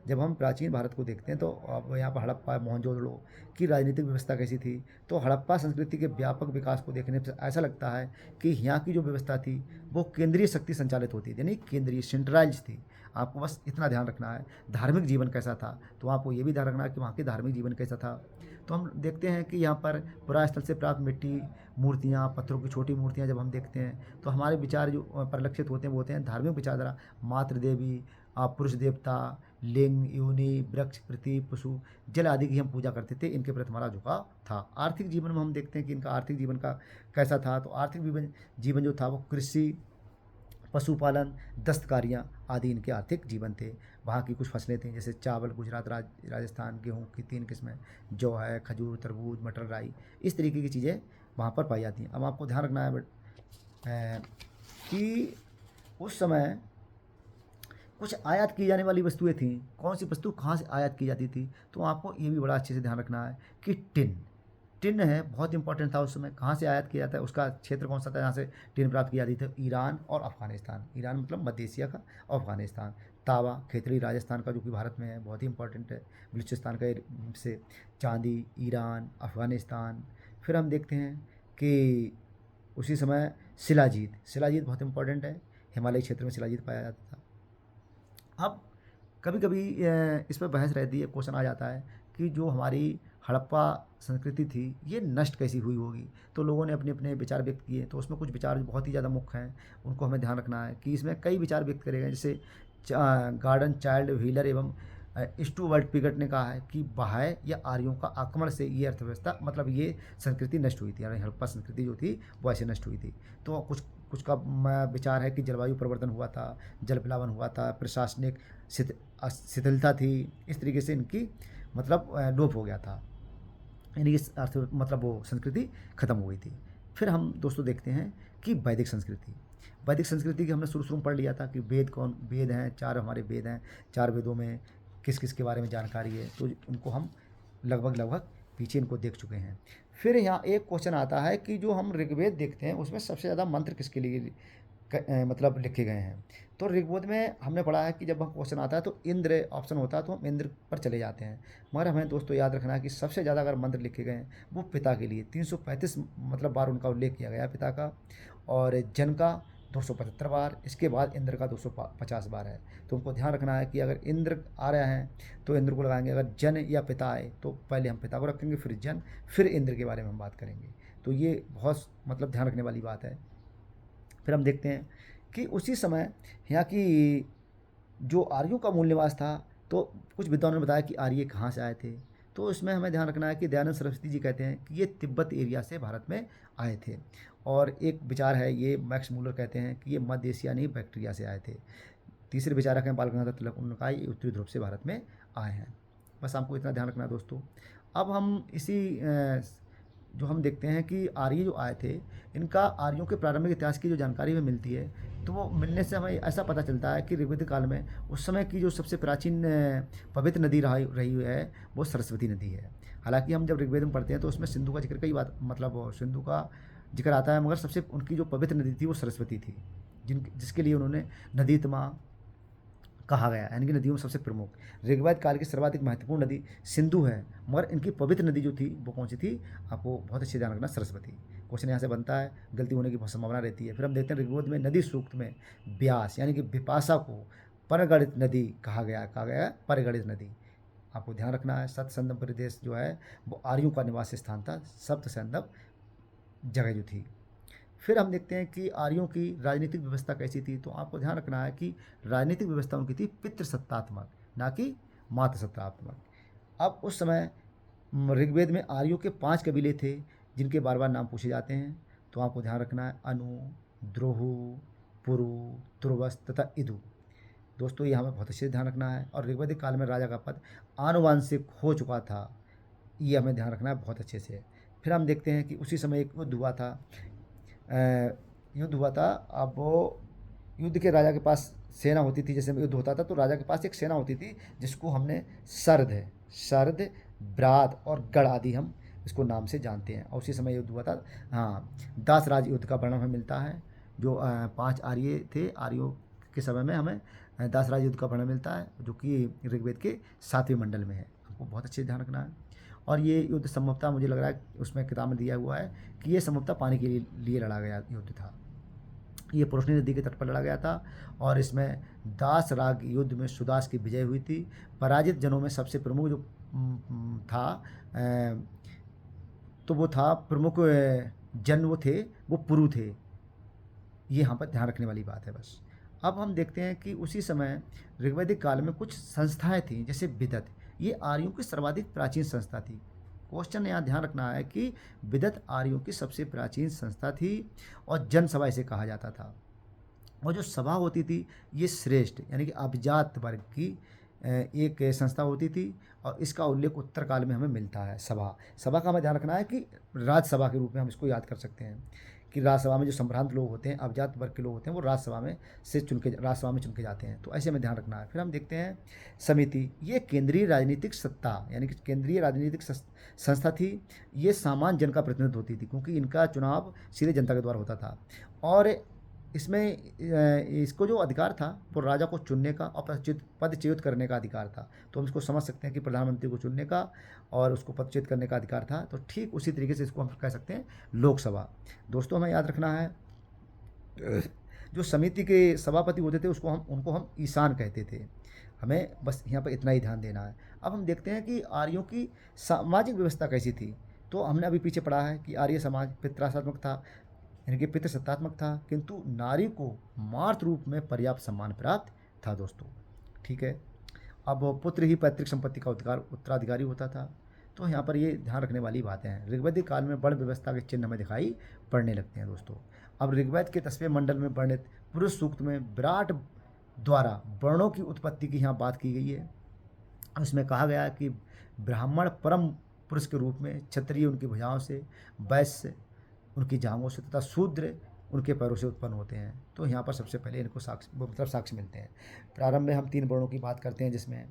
जब हम प्राचीन भारत को देखते हैं तो अब यहाँ पर हड़प्पा मोहनजोदड़ो की राजनीतिक व्यवस्था कैसी थी। तो हड़प्पा संस्कृति के व्यापक विकास को देखने से ऐसा लगता है कि यहाँ की जो व्यवस्था थी वो केंद्रीय शक्ति संचालित होती थी, यानी केंद्रीय सेंट्रलाइज थी। आपको बस इतना ध्यान रखना है। धार्मिक जीवन कैसा था, तो आपको ये भी ध्यान रखना है कि वहाँ की धार्मिक जीवन कैसा था। तो हम देखते हैं कि यहाँ पर पुरास्थल से प्राप्त मिट्टी मूर्तियाँ, पत्थरों की छोटी मूर्तियाँ जब हम देखते हैं तो हमारे विचार जो परिलक्षित होते हैं वो होते हैं धार्मिक विचारधारा। मातृ देवी, पुरुष देवता, लिंग, योनि, वृक्ष, पृथ्वी, पशु, जल आदि की हम पूजा करते थे। इनके प्रति हमारा झुकाव था। आर्थिक जीवन में हम देखते हैं कि इनका आर्थिक जीवन का कैसा था। तो आर्थिक जीवन जो था वो कृषि, पशुपालन, दस्तकारियाँ आदि इनके आर्थिक जीवन थे। वहाँ की कुछ फसलें थीं जैसे चावल, गुजरात राजस्थान गेहूँ की 3 किस्में, जौ है, खजूर, तरबूज, मटर, राई, इस तरीके की चीज़ें वहाँ पर पाई जाती हैं। अब आपको ध्यान रखना है कि उस समय कुछ आयात की जाने वाली वस्तुएं थीं। कौन सी वस्तु कहाँ से आयात की जाती थी, तो आपको ये भी बड़ा अच्छे से ध्यान रखना है कि टिन है बहुत इंपॉर्टेंट था उस समय। कहाँ से आयात किया जाता है, उसका क्षेत्र कौन सा था जहाँ से टिन प्राप्त की जाती थी। ईरान और अफगानिस्तान। ईरान मतलब मध्य एशिया का, और अफगानिस्तान। तावा खेतड़ी राजस्थान का जो कि भारत में है, बहुत ही इंपॉर्टेंट है बलूचिस्तान का से। चांदी ईरान, अफगानिस्तान। फिर हम देखते हैं कि उसी समय शिलाजीत बहुत इंपॉर्टेंट है। हिमालय क्षेत्र में शिलाजीत पाया जाता था। अब कभी कभी इस पर बहस रहती है, क्वेश्चन आ जाता है कि जो हमारी हड़प्पा संस्कृति थी ये नष्ट कैसी हुई होगी। तो लोगों ने अपने अपने विचार व्यक्त किए। तो उसमें कुछ विचार बहुत ही ज़्यादा मुख्य हैं, उनको हमें ध्यान रखना है कि इसमें कई विचार व्यक्त करे गए। जैसे गार्डन चाइल्ड व्हीलर एवं स्टूवर्ट पिगट ने कहा है कि बाह्य या आर्यों का आक्रमण से ये अर्थव्यवस्था मतलब ये संस्कृति नष्ट हुई थी, यानी हड़प्पा संस्कृति जो थी वो ऐसे नष्ट हुई थी। तो कुछ कुछ का विचार है कि जलवायु परिवर्तन हुआ था, जल प्लावन हुआ था, प्रशासनिक शिथिलता थी, इस तरीके से इनकी मतलब लोप हो गया था, यानी इस अर्थ मतलब वो संस्कृति खत्म हो गई थी। फिर हम दोस्तों देखते हैं कि वैदिक संस्कृति की हमने शुरू में पढ़ लिया था कि वेद हैं, 4 हमारे वेद हैं। 4 वेदों में किस किस के बारे में जानकारी है, तो उनको हम लगभग पीछे इनको देख चुके हैं। फिर यहाँ एक क्वेश्चन आता है कि जो हम ऋग्वेद देखते हैं उसमें सबसे ज़्यादा मंत्र किसके लिए मतलब लिखे गए हैं। तो ऋग्वेद में हमने पढ़ा है कि जब हम क्वेश्चन आता है तो इंद्र ऑप्शन होता है तो हम इंद्र पर चले जाते हैं। मगर हमें दोस्तों याद रखना है कि सबसे ज़्यादा अगर मंत्र लिखे गए हैं वो पिता के लिए 335 मतलब बार उनका उल्लेख किया गया है पिता का, और जन का 275 बार, इसके बाद इंद्र का 250 बार है। तो हमको ध्यान रखना है कि अगर इंद्र आ रहे हैं तो इंद्र को लगाएंगे, अगर जन या पिता आए तो पहले हम पिता को रखेंगे, फिर जन, फिर इंद्र के बारे में हम बात करेंगे। तो ये बहुत मतलब ध्यान रखने वाली बात है। फिर हम देखते हैं कि उसी समय यहाँ की जो आर्यों का मूल निवास था, तो कुछ विद्वानों ने बताया कि आर्य कहाँ से आए थे। तो इसमें हमें ध्यान रखना है कि दयानंद सरस्वती जी कहते हैं कि ये तिब्बत एरिया से भारत में आए थे। और एक विचार है, ये मैक्स मूलर कहते हैं कि ये मध्य एशिया नहीं बैक्टीरिया से आए थे। तीसरे विचारक हैं बाल गंगाधर तिलक, उन्होंने कहा ये उत्तरी ध्रुव से भारत में आए हैं। बस हमको इतना ध्यान रखना है दोस्तों। अब हम इसी जो हम देखते हैं कि आर्य जो आए थे, इनका आर्यों के प्रारंभिक इतिहास की जो जानकारी हमें मिलती है, तो वो मिलने से हमें ऐसा पता चलता है कि ऋग्वेदिक काल में उस समय की जो सबसे प्राचीन पवित्र नदी रही हुई है, वो सरस्वती नदी है। हालांकि हम जब ऋग्वेद में पढ़ते हैं तो उसमें सिंधु का जिक्र कई बात, मतलब सिंधु का जिक्र आता है, मगर सबसे उनकी जो पवित्र नदी थी वो सरस्वती थी, जिसके लिए उन्होंने नदीतमा कहा गया, यानी कि नदियों में सबसे प्रमुख। ऋग्वेद काल की सर्वाधिक महत्वपूर्ण नदी सिंधु है, मगर इनकी पवित्र नदी जो थी वो कौन सी थी, आपको बहुत अच्छे ध्यान रखना, सरस्वती। क्वेश्चन यहाँ से बनता है, गलती होने की बहुत संभावना रहती है। फिर हम देखते हैं ऋग्वेद में नदी सूक्त में ब्यास यानी कि बिपाशा को परगणित नदी कहा गया है, परगणित नदी। आपको ध्यान रखना है, सप्तसंदम प्रदेश जो है वो आर्यों का निवास स्थान था, सप्तसंदम जगह जो थी। फिर हम देखते हैं कि आर्यों की राजनीतिक व्यवस्था कैसी थी, तो आपको ध्यान रखना है कि राजनीतिक व्यवस्था उनकी थी पितृसत्तात्मक, ना कि मातृसत्तात्मक। अब उस समय ऋग्वेद में आर्यों के 5 कबीले थे जिनके बार बार नाम पूछे जाते हैं, तो आपको ध्यान रखना है अनु, द्रोहु, पुरु, तुर्वस तथा इदु। दोस्तों ये हमें बहुत अच्छे से ध्यान रखना है। और ऋग्वेदिक काल में राजा का पद आनुवांशिक हो चुका था, ये हमें ध्यान रखना है बहुत अच्छे से। फिर हम देखते हैं कि उसी समय एक युद्ध हुआ था, युद्ध हुआ था। अब वो युद्ध के राजा के पास सेना होती थी, जैसे युद्ध होता था तो राजा के पास एक सेना होती थी जिसको हमने सरद, ब्रात और गढ़ आदि हम इसको नाम से जानते हैं। और उसी समय युद्ध हुआ था। हाँ, दासराज युद्ध का वर्णन हमें मिलता है, जो 5 आर्य थे, आर्यों के समय में हमें दासराज युद्ध का वर्णन मिलता है, जो कि ऋग्वेद के 7वें मंडल में है। हमको बहुत अच्छे से ध्यान रखना है। और ये युद्ध संभवतः, मुझे लग रहा है उसमें किताब में दिया हुआ है कि ये संभवतः पानी के लिए लड़ा गया युद्ध था। ये पुरुषनी नदी के तट पर लड़ा गया था और इसमें दास राग युद्ध में सुदास की विजय हुई थी। पराजित जनों में सबसे प्रमुख जो था, तो वो था प्रमुख जन वो थे, वो पुरु थे। ये यहाँ पर ध्यान रखने वाली बात है बस। अब हम देखते हैं कि उसी समय ऋग्वैदिक काल में कुछ संस्थाएं थीं, जैसे विदत। ये आर्यों की सर्वाधिक प्राचीन संस्था थी। क्वेश्चन यहाँ ध्यान रखना है कि विदत आर्यों की सबसे प्राचीन संस्था थी और जनसभा इसे कहा जाता था। और जो सभा होती थी ये श्रेष्ठ यानी कि अभिजात वर्ग की एक संस्था होती थी, और इसका उल्लेख उत्तर काल में हमें मिलता है। सभा का हमें ध्यान रखना है कि राजसभा के रूप में हम इसको याद कर सकते हैं कि राज्यसभा में जो संभ्रांत लोग होते हैं, अभिजात वर्ग के लोग होते हैं, वो राज्यसभा में चुन के जाते हैं। तो ऐसे में ध्यान रखना है। फिर हम देखते हैं समिति। ये केंद्रीय राजनीतिक सत्ता यानी कि केंद्रीय राजनीतिक संस्था थी। ये सामान्य जन का प्रतिनिधित्व होती थी, क्योंकि इनका चुनाव सीधे जनता के द्वारा होता था। और इसमें इसको जो अधिकार था वो राजा को चुनने का और पदच्युत करने का अधिकार था। तो हम इसको समझ सकते हैं कि प्रधानमंत्री को चुनने का और उसको पदच्युत करने का अधिकार था। तो ठीक उसी तरीके से इसको हम कह सकते हैं लोकसभा। दोस्तों हमें याद रखना है, जो समिति के सभापति होते थे उनको हम ईशान कहते थे। हमें बस यहाँ पर इतना ही ध्यान देना है। अब हम देखते हैं कि आर्यों की सामाजिक व्यवस्था कैसी थी। तो हमने अभी पीछे पढ़ा है कि आर्य समाज पितृसत्तात्मक था, यानी कि पितृसत्तात्मक था, किंतु नारी को मातृ रूप में पर्याप्त सम्मान प्राप्त था दोस्तों। ठीक है। अब पुत्र ही पैतृक संपत्ति का उत्तराधिकारी होता था। तो यहाँ पर ये ध्यान रखने वाली बातें हैं। ऋग्वैदिक काल में वर्ण व्यवस्था के चिन्ह हमें दिखाई पड़ने लगते हैं दोस्तों। अब ऋग्वेद के 10वें मंडल में वर्णित पुरुष सूक्त में विराट द्वारा वर्णों की उत्पत्ति की यहाँ बात की गई है। इसमें कहा गया है कि ब्राह्मण परम पुरुष के रूप में, क्षत्रिय उनकी भुजाओं से, वैश्य उनकी जांघों से तथा शूद्र उनके पैरों से उत्पन्न होते हैं। तो यहाँ पर सबसे पहले इनको साक्ष्य मिलते हैं। प्रारंभ में हम 3 वर्णों की बात करते हैं, जिसमें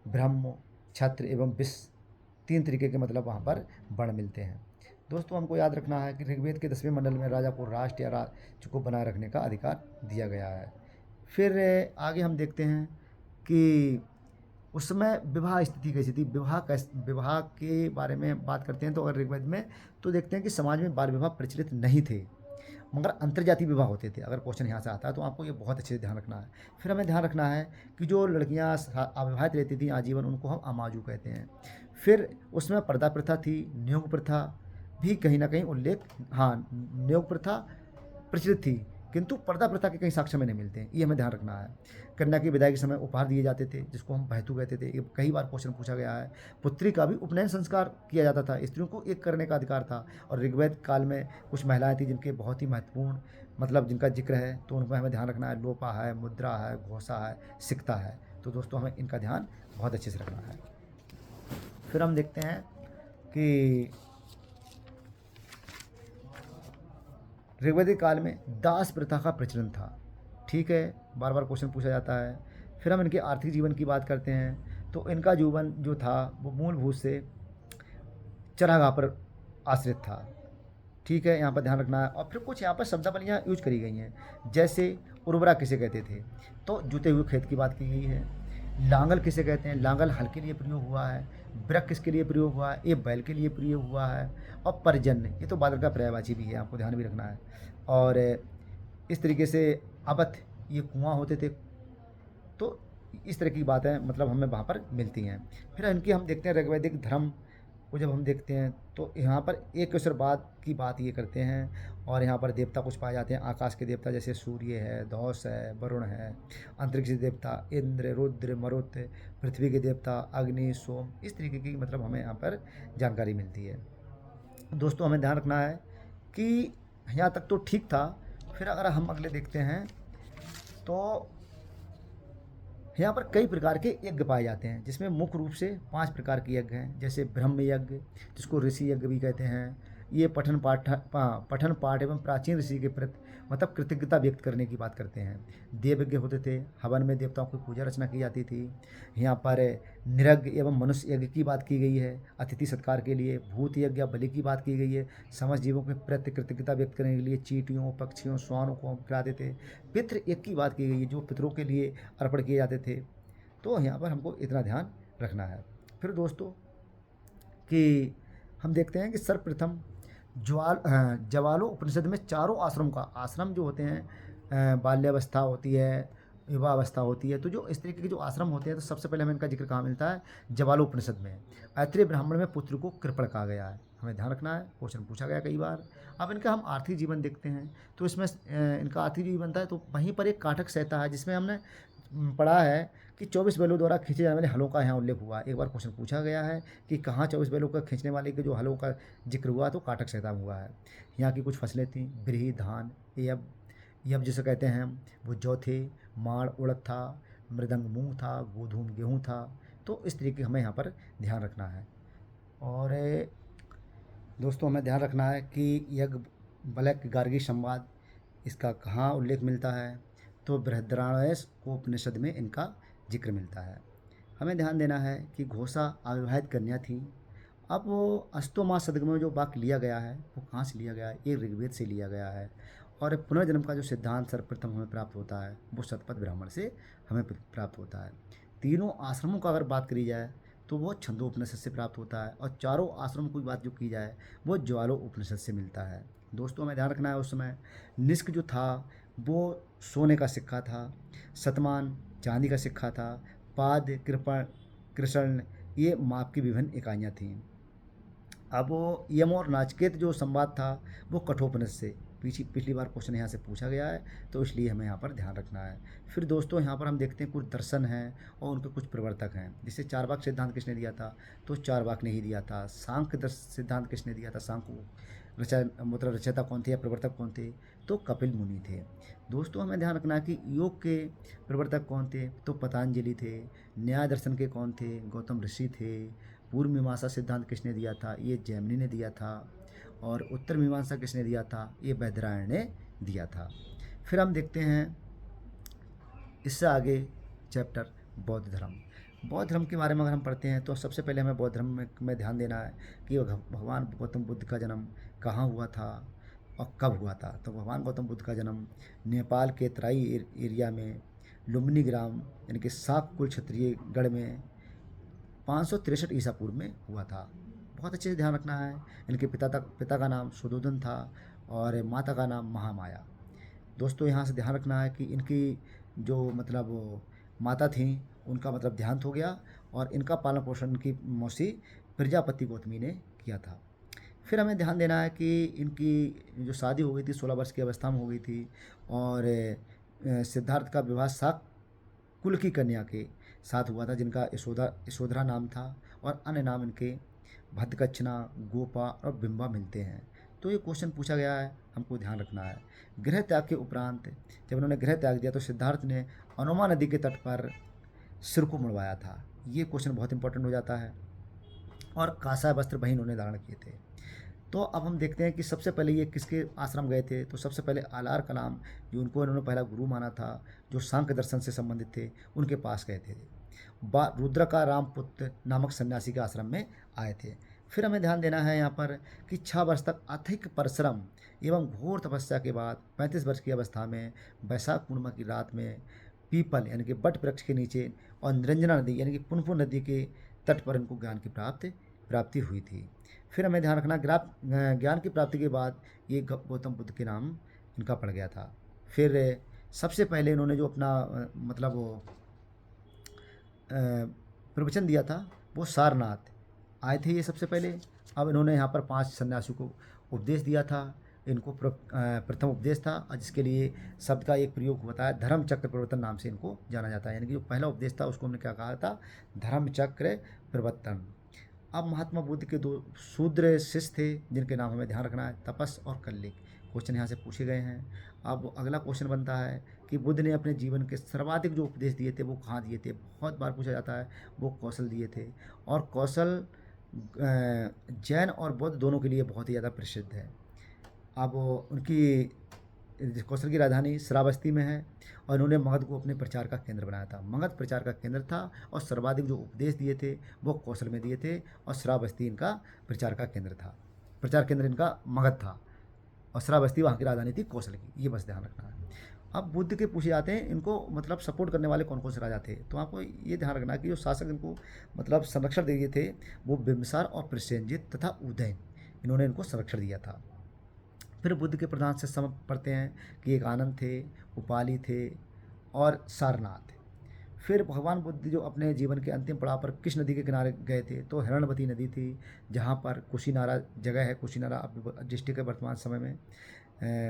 ब्रह्म, क्षत्र एवं विश्व 3 तरीके के मतलब वहाँ पर वर्ण मिलते हैं। दोस्तों हमको याद रखना है कि ऋग्वेद के 10वें मंडल में राजा को राष्ट्र या राज्य को बनाए रखने का अधिकार दिया गया है। फिर आगे हम देखते हैं कि उस समय विवाह स्थिति कैसी थी। विवाह के बारे में बात करते हैं तो अगर ऋग्वेद में तो देखते हैं कि समाज में बाल विवाह प्रचलित नहीं थे, मगर अंतर्जातीय विवाह होते थे। अगर क्वेश्चन यहाँ से आता है तो आपको ये बहुत अच्छे से ध्यान रखना है। फिर हमें ध्यान रखना है कि जो लड़कियाँ अविवाहित रहती थी आजीवन, उनको हम अमाजू कहते हैं। फिर उसमें पर्दा प्रथा थी, नियोग प्रथा भी कहीं ना कहीं उल्लेख, हाँ नियोग प्रथा प्रचलित थी, किंतु पर्दा प्रथा के कहीं साक्ष्य में नहीं मिलते हैं। ये हमें ध्यान रखना है। कन्या की विदाई के समय उपहार दिए जाते थे, जिसको हम बहतू कहते थे। ये कई बार क्वेश्चन पूछा गया है। पुत्री का भी उपनयन संस्कार किया जाता था, स्त्रियों को एक करने का अधिकार था। और ऋग्वेद काल में कुछ महिलाएं थी जिनके बहुत ही महत्वपूर्ण मतलब जिनका जिक्र है, तो उनमें हमें ध्यान रखना है। लोपा है, मुद्रा है, घोषा है, सिक्ता है। तो दोस्तों हमें इनका ध्यान बहुत अच्छे से रखना है। फिर हम देखते हैं कि ऋग्वैदिक काल में दास प्रथा का प्रचलन था। ठीक है, बार बार क्वेश्चन पूछा जाता है। फिर हम इनके आर्थिक जीवन की बात करते हैं, तो इनका जीवन जो था वो मूलभूत से चरागाह पर आश्रित था। ठीक है, यहाँ पर ध्यान रखना है। और फिर कुछ यहाँ पर शब्दावलियाँ यूज करी गई हैं, जैसे उर्वरा किसे कहते थे, तो जुते हुए खेत की बात की गई है। लांगल किसे कहते हैं, लांगल हल के लिए प्रयोग हुआ है। ब्रक किसके लिए प्रयोग हुआ है, ये बैल के लिए प्रयोग हुआ है। और परजन्य, ये तो बादल का पर्यायवाची भी है, आपको ध्यान भी रखना है। और इस तरीके से अबथ, ये कुआं होते थे। तो इस तरह की बातें मतलब हमें वहाँ पर मिलती हैं। फिर इनकी हम देखते हैं ऋग्वैदिक धर्म को जब हम देखते हैं, तो यहाँ पर एक ईश्वरवाद की बात ये करते हैं। और यहाँ पर देवता कुछ पाए जाते हैं, आकाश के देवता जैसे सूर्य है, धौस है, वरुण है। अंतरिक्ष के देवता इंद्र, रुद्र, मरुत। पृथ्वी के देवता अग्नि, सोम। इस तरीके की मतलब हमें यहाँ पर जानकारी मिलती है। दोस्तों हमें ध्यान रखना है कि यहाँ तक तो ठीक था। फिर अगर हम अगले देखते हैं, तो यहाँ पर कई प्रकार के यज्ञ पाए जाते हैं, जिसमें मुख्य रूप से 5 प्रकार के यज्ञ हैं। जैसे ब्रह्म यज्ञ, जिसको ऋषि यज्ञ भी कहते हैं। ये पठन पाठ एवं प्राचीन ऋषि के प्रति मतलब कृतज्ञता व्यक्त करने की बात करते हैं। देव यज्ञ होते थे, हवन में देवताओं की पूजा अर्चना की जाती थी। यहाँ पर निरग्ञ एवं मनुष्य यज्ञ की बात की गई है, अतिथि सत्कार के लिए। भूत यज्ञ या बलि की बात की गई है, समस्त जीवों के प्रति कृतज्ञता व्यक्त करने के लिए चींटियों, पक्षियों, श्वानों को हम खिलाते थे। पितृ यज्ञ की बात की गई है, जो पितरों के लिए अर्पण किए जाते थे। तो यहाँ पर हमको इतना ध्यान रखना है। फिर दोस्तों कि हम देखते हैं कि सर्वप्रथम जवालो उपनिषद में चारों आश्रम का, आश्रम जो होते हैं बाल्यावस्था होती है, युवावस्था होती है, तो जो इस तरीके के जो आश्रम होते हैं, तो सबसे पहले हमें इनका जिक्र कहाँ मिलता है, जवालो उपनिषद में। ऐत्रेय ब्राह्मण में पुत्र को कृपण कहा गया है। हमें ध्यान रखना है, क्वेश्चन पूछा गया कई बार। अब इनका हम आर्थिक जीवन देखते हैं, तो इसमें इनका आर्थिक जीवन बनता है, तो वहीं पर एक काटक संहिता है, जिसमें हमने पढ़ा है कि 24 बैलों द्वारा खींचे जाने वाले हलों का यहाँ उल्लेख हुआ। एक बार क्वेश्चन पूछा गया है कि कहाँ 24 बैलों का खींचने वाले के जो हलों का जिक्र हुआ, तो काटक संहिता में हुआ है। यहाँ की कुछ फसलें थीं, ब्रीही, धान, यब जिसे कहते हैं, वो जौ थे, माड़ उड़द था, मृदंग मूंग था, गोधूम गेहूँ था। तो इस तरीके हमें यहाँ पर ध्यान रखना है। और दोस्तों हमें ध्यान रखना है कि यज्ञ बलक गार्गी संवाद, इसका कहाँ उल्लेख मिलता है, तो बृहदारण्यक उपनिषद में इनका जिक्र मिलता है। हमें ध्यान देना है कि घोषा अविवाहित कन्या थी। अब वो अस्तोमा सदगम में जो वाक्य लिया गया है, वो कहाँ से लिया गया है, ये ऋग्वेद से लिया गया है। और पुनर्जन्म का जो सिद्धांत सर्वप्रथम हमें प्राप्त होता है, वो शतपथ ब्राह्मण से हमें प्राप्त होता है। तीनों आश्रमों का अगर बात करी जाए, तो वो छंदोपनिषद से प्राप्त होता है। और चारों आश्रमों की बात जो की जाए, वो ज्वालो उपनिषद से मिलता है। दोस्तों हमें ध्यान रखना है, उस समय निष्क जो था वो सोने का सिक्का था, शतमान चांदी का सिक्का था, पाद, कृपण, कृष्ण, ये माप की विभिन्न इकाइयाँ थीं। अब वो यम और नाचिकेत जो संवाद था, वो कठोपनिषद से पिछली बार क्वेश्चन यहाँ से पूछा गया है, तो इसलिए हमें यहाँ पर ध्यान रखना है। फिर दोस्तों यहाँ पर हम देखते हैं कुछ दर्शन हैं और उनके कुछ प्रवर्तक हैं। जैसे चारवाक सिद्धांत किसने दिया था, तो चारवाक ने ही दिया था। सांख्य सिद्धांत किसने दिया था, सांख्य मतलब रचयिता कौन थे या प्रवर्तक कौन थे, तो कपिल मुनि थे। दोस्तों हमें ध्यान रखना है कि योग के प्रवर्तक कौन थे, तो पतंजलि थे। न्याय दर्शन के कौन थे, गौतम ऋषि थे। पूर्व मीमांसा सिद्धांत किसने दिया था, ये जैमिनी ने दिया था। और उत्तर मीमांसा किसने दिया था, ये वैदरायण ने दिया था। फिर हम देखते हैं इससे आगे चैप्टर बौद्ध धर्म। बौद्ध धर्म के बारे में अगर हम पढ़ते हैं, तो सबसे पहले हमें बौद्ध धर्म में ध्यान देना है कि भगवान गौतम बुद्ध का जन्म कहाँ हुआ था और कब हुआ था। तो भगवान गौतम बुद्ध का जन्म नेपाल के तराई एरिया में लुम्बिनी ग्राम यानी कि साक कुल क्षत्रिय गढ़ में 563 ईसा पूर्व में हुआ था। बहुत अच्छे से ध्यान रखना है। इनके पिता का नाम सुदोधन था और माता का नाम महामाया। दोस्तों यहाँ से ध्यान रखना है कि इनकी जो मतलब माता थीं, उनका मतलब देहांत हो गया और इनका पालन पोषण इनकी मौसी प्रजापति गौतमी ने किया था। फिर हमें ध्यान देना है कि इनकी जो शादी हो गई थी 16 वर्ष की अवस्था में हो गई थी। और सिद्धार्थ का विवाह शाक कुल की कन्या के साथ हुआ था, जिनका यशोधरा नाम था। और अन्य नाम इनके भद्दकच्छना, गोपा और बिंबा मिलते हैं। तो ये क्वेश्चन पूछा गया है, हमको ध्यान रखना है। गृह त्याग के उपरांत जब उन्होंने गृह त्याग दिया, तो सिद्धार्थ ने अनुमा नदी के तट पर सिर को मुड़वाया था। ये क्वेश्चन बहुत इंपॉर्टेंट हो जाता है। और कासा वस्त्र वही इन्होंने धारण किए थे। तो अब हम देखते हैं कि सबसे पहले ये किसके आश्रम गए थे। तो सबसे पहले आलार कलाम, जो उनको इन्होंने पहला गुरु माना था, जो सांख्य दर्शन से संबंधित थे, उनके पास गए थे। रुद्र का रामपुत्र नामक सन्यासी के आश्रम में आए थे। फिर हमें ध्यान देना है यहाँ पर कि 6 वर्ष तक अथिक परिश्रम एवं घोर तपस्या के बाद 35 वर्ष की अवस्था में वैशाख पूर्णिमा की रात में पीपल यानी कि बट वृक्ष के नीचे और निरंजना नदी यानी कि पुनपुन नदी के तट पर इनको ज्ञान की प्राप्ति हुई थी। फिर हमें ध्यान रखना, ज्ञान की प्राप्ति के बाद ये गौतम बुद्ध के नाम इनका पड़ गया था। फिर सबसे पहले इन्होंने जो अपना मतलब वो प्रवचन दिया था वो सारनाथ आए थे ये सबसे पहले। अब इन्होंने यहाँ पर 5 सन्यासियों को उपदेश दिया था। इनको प्रथम उपदेश था, जिसके लिए शब्द का एक प्रयोग होता है, धर्म चक्र प्रवर्तन नाम से इनको जाना जाता है। यानी कि जो पहला उपदेश था उसको हमने क्या कहा था, धर्म चक्र प्रवर्तन। अब महात्मा बुद्ध के 2 शूद्र शिष्य थे जिनके नाम हमें ध्यान रखना है, तपस और कल्लिक। क्वेश्चन यहाँ से पूछे गए हैं। अब अगला क्वेश्चन बनता है कि बुद्ध ने अपने जीवन के सर्वाधिक जो उपदेश दिए थे वो कहाँ दिए थे। बहुत बार पूछा जाता है, वो कौशल दिए थे। और कौशल जैन और बौद्ध दोनों के लिए बहुत ही ज़्यादा प्रसिद्ध है। अब उनकी कौशल की राजधानी श्रावस्ती में है और इन्होंने मगध को अपने प्रचार का केंद्र बनाया था। मगध प्रचार का केंद्र था और सर्वाधिक जो उपदेश दिए थे वो कौशल में दिए थे और श्रावस्ती इनका प्रचार का केंद्र था। प्रचार केंद्र इनका मगध था और श्रावस्ती वहाँ की राजधानी थी कौशल की। ये बस ध्यान रखना है। अब बुद्ध के पूछे जाते हैं इनको मतलब सपोर्ट करने वाले कौन कौन से राजा थे। तो आपको ये ध्यान रखना कि जो शासक इनको मतलब संरक्षण दिए थे वो बिम्बिसार और प्रसेनजित तथा उदयन, इन्होंने इनको संरक्षण दिया था। फिर बुद्ध के प्रधान से सम पढ़ते हैं कि एक आनंद थे, उपाली थे और सारनाथ। फिर भगवान बुद्ध जो अपने जीवन के अंतिम पड़ाव पर किस नदी के किनारे गए थे, तो हिरण्यवती नदी थी, जहाँ पर कुशीनारा जगह है, कुशीनारा डिस्ट्रिक्ट है वर्तमान समय में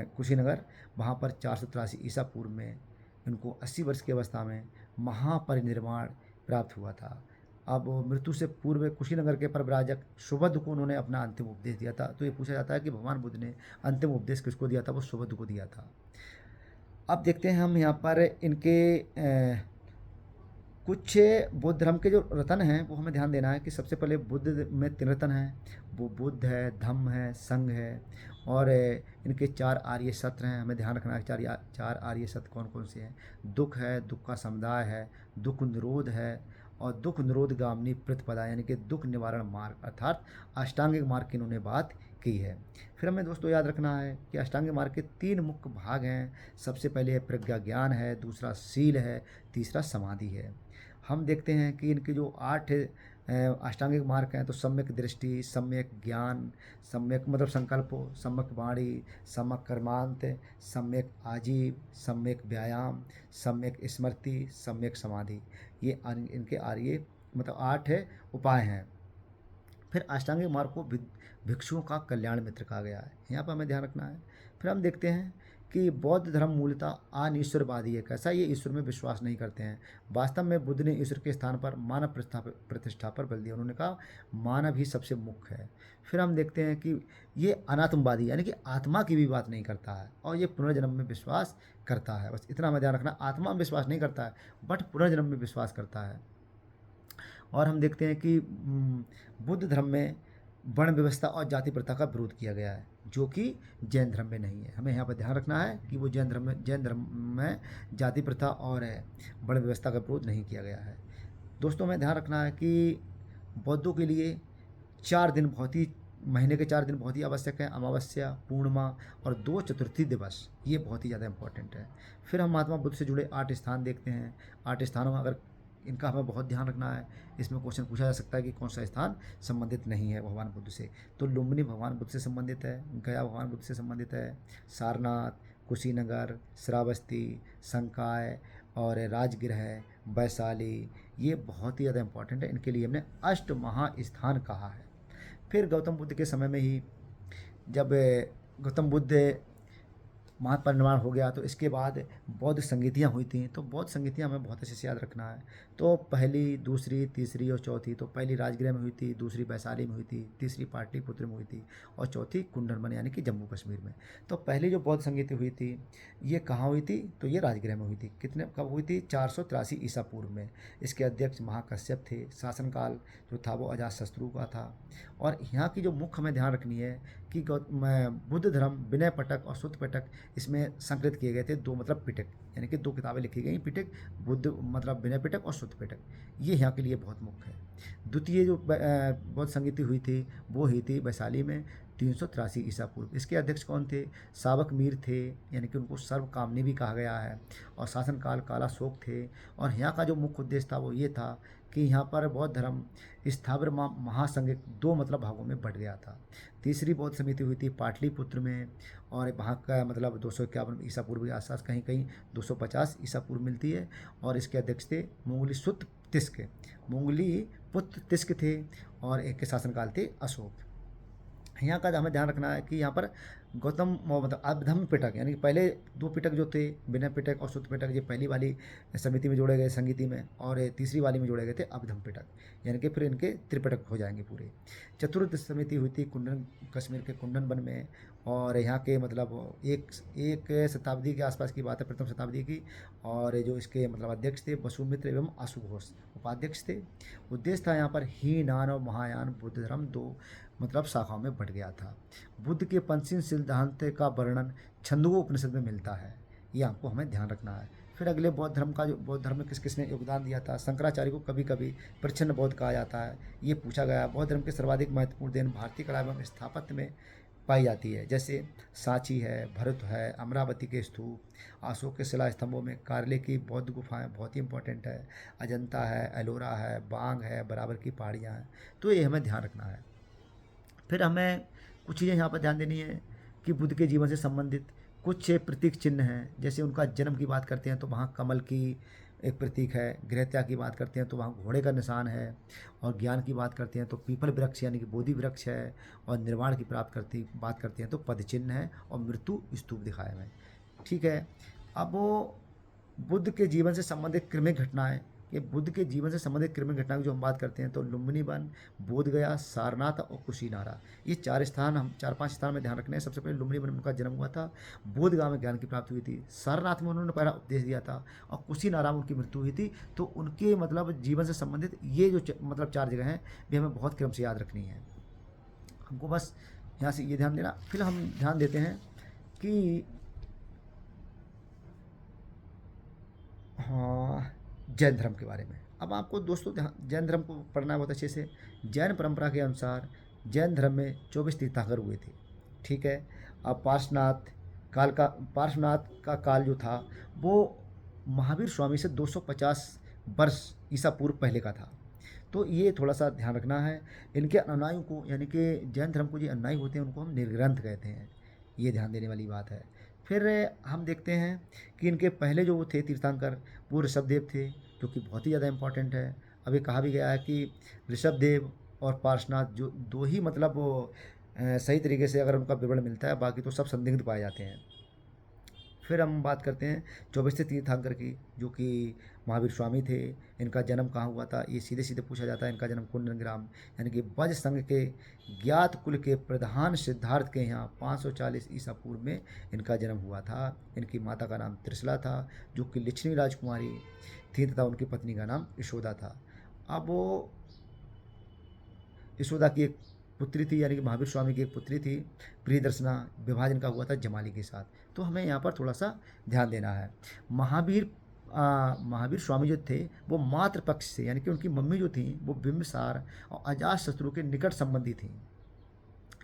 कुशीनगर। वहाँ पर 483 ईसा पूर्व में इनको 80 वर्ष की अवस्था में महापरिनिर्वाण प्राप्त हुआ था। अब मृत्यु से पूर्व कुशीनगर के परव्राजक सुबुद्ध को उन्होंने अपना अंतिम उपदेश दिया था। तो ये पूछा जाता है कि भगवान बुद्ध ने अंतिम उपदेश किसको दिया था, वो सुबुद्ध को दिया था। अब देखते हैं हम यहाँ पर इनके कुछ बौद्ध धर्म के जो रतन हैं वो हमें ध्यान देना है कि सबसे पहले बुद्ध में 3 रतन हैं, वो बुद्ध है, धम्म है, संघ है। और इनके 4 आर्य सत्य हैं, हमें ध्यान रखना है 4 आर्य सत्य कौन कौन से हैं। दुख है, दुख का समुदाय है, दुख निरोध है और दुख निरोध गामिनी प्रतिपदा यानी कि दुख निवारण मार्ग अर्थात अष्टांगिक मार्ग की इन्होंने बात की है। फिर हमें दोस्तों याद रखना है कि अष्टांगिक मार्ग के 3 मुख्य भाग हैं। सबसे पहले प्रज्ञा ज्ञान है, दूसरा शील है, तीसरा समाधि है। हम देखते हैं कि इनके जो 8 अष्टांगिक मार्ग हैं, तो सम्यक दृष्टि, सम्यक ज्ञान, सम्यक मतलब संकल्पो, सम्यक वाणी, सम्यक कर्मांत, सम्यक आजीव, सम्यक व्यायाम, सम्यक स्मृति, सम्यक समाधि। ये इनके आर्य मतलब 8 उपाय हैं। फिर अष्टांगिक मार्ग को भिक्षुओं का कल्याण मित्र कहा गया है, यहाँ पर हमें ध्यान रखना है। फिर हम देखते हैं कि बौद्ध धर्म मूलतः अनिश्वरवादी है। कैसा, ये ईश्वर में विश्वास नहीं करते हैं। वास्तव में बुद्ध ने ईश्वर के स्थान पर मानव प्रतिष्ठा पर बल दिया। उन्होंने कहा मानव ही सबसे मुख्य है। फिर हम देखते हैं कि ये अनात्मवादी यानी कि आत्मा की भी बात नहीं करता है और ये पुनर्जन्म में विश्वास करता है। बस इतना हमें ध्यान रखना, आत्मा में विश्वास नहीं करता है बट पुनर्जन्म में विश्वास करता है। और हम देखते हैं कि बुद्ध धर्म में वर्ण व्यवस्था और जाति प्रथा का विरोध किया गया है, जो कि जैन धर्म में नहीं है। हमें यहाँ पर ध्यान रखना है कि वो जैन धर्म में जाति प्रथा और वर्ण व्यवस्था का विरोध नहीं किया गया है। दोस्तों हमें ध्यान रखना है कि बौद्धों के लिए 4 दिन बहुत ही महीने के 4 दिन बहुत ही आवश्यक है, अमावस्या, पूर्णिमा और 2 चतुर्थी दिवस, ये बहुत ही ज़्यादा इंपॉर्टेंट है। फिर हम महात्मा बुद्ध से जुड़े 8 स्थान देखते हैं। 8 स्थानों में अगर इनका हमें बहुत ध्यान रखना है। इसमें क्वेश्चन पूछा जा सकता है कि कौन सा स्थान संबंधित नहीं है भगवान बुद्ध से। तो लुम्बिनी भगवान बुद्ध से संबंधित है, गया भगवान बुद्ध से संबंधित है, सारनाथ, कुशीनगर, श्रावस्ती, संकाय और राजगृह, वैशाली, ये बहुत ही ज़्यादा इंपॉर्टेंट है। इनके लिए हमने अष्ट महास्थान कहा है। फिर गौतम बुद्ध के समय में ही जब गौतम बुद्ध महापरिनिर्वाण हो गया तो इसके बाद बौद्ध संगीतियाँ हुई थी। तो बौद्ध संगीतियाँ हमें बहुत अच्छे से याद रखना है। तो पहली, दूसरी, तीसरी और चौथी, तो पहली राजगृह में हुई थी, दूसरी वैशाली में हुई थी, तीसरी पाटलिपुत्र में हुई थी और चौथी कुंडलबन यानी कि जम्मू कश्मीर में। तो पहली जो बौद्ध संगीति हुई थी ये कहाँ हुई थी? तो ये राजगृह में हुई थी। कितने कब हुई थी? 483 ईसा पूर्व में। इसके अध्यक्ष महाकश्यप थे। शासनकाल जो था वो अजातशत्रु का था। और यहाँ की जो मुख्य हमें ध्यान रखनी है कि बुद्ध धर्म, विनय पिटक और सुत्त पिटक इसमें संकलित किए गए थे। दो मतलब पिटक यानी कि दो किताबें लिखी गई, पिटक बुद्ध मतलब विनय पिटक और सुत्त पिटक, ये यहाँ के लिए बहुत मुख्य है। द्वितीय जो बौद्ध संगीति हुई थी वो हुई थी वैशाली में 383 ईसा पूर्व। इसके अध्यक्ष कौन थे? सावक मीर थे, यानी कि उनको सर्वकामनी भी कहा गया है। और शासनकाल काला शोक थे। और यहाँ का जो मुख्य उद्देश्य था वो ये था कि यहाँ पर बौद्ध धर्म स्थावर महासंघ दो मतलब भागों में बट गया था। तीसरी बौद्ध समिति हुई थी पाटलिपुत्र में, और वहाँ का मतलब 251 ईसा पूर्व के आसपास, कहीं कहीं 250 ईसा पूर्व मिलती है। और इसके अध्यक्ष थे मोंगली सुत्त तिस्क, मोंगली पुत्र तिस्क थे। और एक के शासनकाल थे अशोक। यहाँ का हमें ध्यान रखना है कि यहाँ पर गौतम मतलब अधम पिटक यानी कि पहले दो पिटक जो थे विनय पिटक और सुत्त पिटक, ये पहली वाली समिति में जोड़े गए संगीति में, और ये तीसरी वाली में जोड़े गए थे अवधम पिटक, यानी कि फिर इनके त्रिपिटक हो जाएंगे पूरे। चतुर्थ समिति हुई थी कुंडन कश्मीर के कुंडनबन में। और यहाँ के मतलब एक शताब्दी के आसपास की बात है, प्रथम शताब्दी की। और जो इसके मतलब अध्यक्ष थे वसुमित्र एवं आशुघोष उपाध्यक्ष थे। उद्देश्य था यहाँ पर हीनान और महायान बुद्ध धर्म दो मतलब शाखाओं में बट गया था। बुद्ध के पंचशील सिद्धांत का वर्णन छंदोग्य उपनिषद में मिलता है, ये आपको हमें ध्यान रखना है। फिर अगले बौद्ध धर्म का जो बौद्ध धर्म में किस किसने योगदान दिया था? शंकराचार्य को कभी कभी प्रच्छन्न बौद्ध कहा जाता है, ये पूछा गया। बौद्ध धर्म के सर्वाधिक महत्वपूर्ण देन भारतीय कला एवं स्थापत्य में पाई जाती है, जैसे सांची है, भरत है, अमरावती के स्तूप, अशोक के शिला स्तंभों में कार्ले की बौद्ध गुफाएं बहुत ही इंपॉर्टेंट है, अजंता है, एलोरा है, बांग है, बराबर की पहाड़ियाँ हैं। तो ये हमें ध्यान रखना है। फिर हमें कुछ चीज़ें यहाँ पर ध्यान देनी है कि बुद्ध के जीवन से संबंधित कुछ प्रतीक चिन्ह हैं। जैसे उनका जन्म की बात करते हैं तो वहाँ कमल की एक प्रतीक है, गृहत्याग की बात करते हैं तो वहाँ घोड़े का निशान है, और ज्ञान की बात करते हैं तो पीपल वृक्ष यानी कि बोधि वृक्ष है, और निर्वाण की बात करते हैं तो पद चिन्ह है, और मृत्यु स्तूप दिखाया है। ठीक है। अब वो बुद्ध के जीवन से संबंधित क्रमिक घटनाएं, ये बुद्ध के जीवन से संबंधित क्रमिक घटनाओं की जो हम बात करते हैं तो लुम्बिनी वन, बोधगया, सारनाथ और कुशीनारा, ये चार पांच स्थान में ध्यान रखने हैं। सबसे पहले लुम्बिनी वन में उनका जन्म हुआ था, बोधगया में ज्ञान की प्राप्ति हुई थी, सारनाथ में उन्होंने पहला उपदेश दिया था, और कुशीनारा में उनकी मृत्यु हुई थी। तो उनके मतलब जीवन से संबंधित ये जो मतलब 4 जगह हैं भी हमें बहुत क्रम से याद रखनी है। हमको बस यहाँ से ये ध्यान देना। फिर हम ध्यान देते हैं कि हाँ, जैन धर्म के बारे में। अब आपको दोस्तों जैन धर्म को पढ़ना है बहुत अच्छे से। जैन परंपरा के अनुसार जैन धर्म में 24 तीर्थंकर हुए थे। ठीक है। अब पार्श्वनाथ का काल जो था वो महावीर स्वामी से 250 वर्ष ईसा पूर्व पहले का था। तो ये थोड़ा सा ध्यान रखना है। इनके अनुयायियों को यानी कि जैन धर्म को जो अनुयायी होते हैं उनको हम निर्ग्रंथ कहते हैं, ये ध्यान देने वाली बात है। फिर हम देखते हैं कि इनके पहले जो वो थे तीर्थंकर वो ऋषभदेव थे, जो कि बहुत ही ज़्यादा इम्पॉर्टेंट है। अब ये कहा भी गया है कि ऋषभदेव और पार्श्वनाथ जो दो ही मतलब वो सही तरीके से अगर उनका विवरण मिलता है, बाकी तो सब संदिग्ध पाए जाते हैं। फिर हम बात करते हैं 24 तीर्थंकर की, जो कि महावीर स्वामी थे। इनका जन्म कहाँ हुआ था? ये सीधे सीधे पूछा जाता है। इनका जन्म कुंडनग्राम यानी कि बज संघ के ज्ञात कुल के प्रधान सिद्धार्थ के यहाँ 540 ईसा पूर्व में इनका जन्म हुआ था। इनकी माता का नाम त्रिशला था, जो कि लिच्छवी राजकुमारी थी, तथा उनकी पत्नी का नाम यशोदा था। अब वो यशोदा की एक पुत्री थी, यानी कि महावीर स्वामी की एक पुत्री थी प्रियदर्शना, विवाह जिनका हुआ था जमाली के साथ। तो हमें यहाँ पर थोड़ा सा ध्यान देना है। महावीर स्वामी जो थे वो मातृ पक्ष से, यानी कि उनकी मम्मी जो थी वो बिंबिसार और अजातशत्रु के निकट संबंधी थी,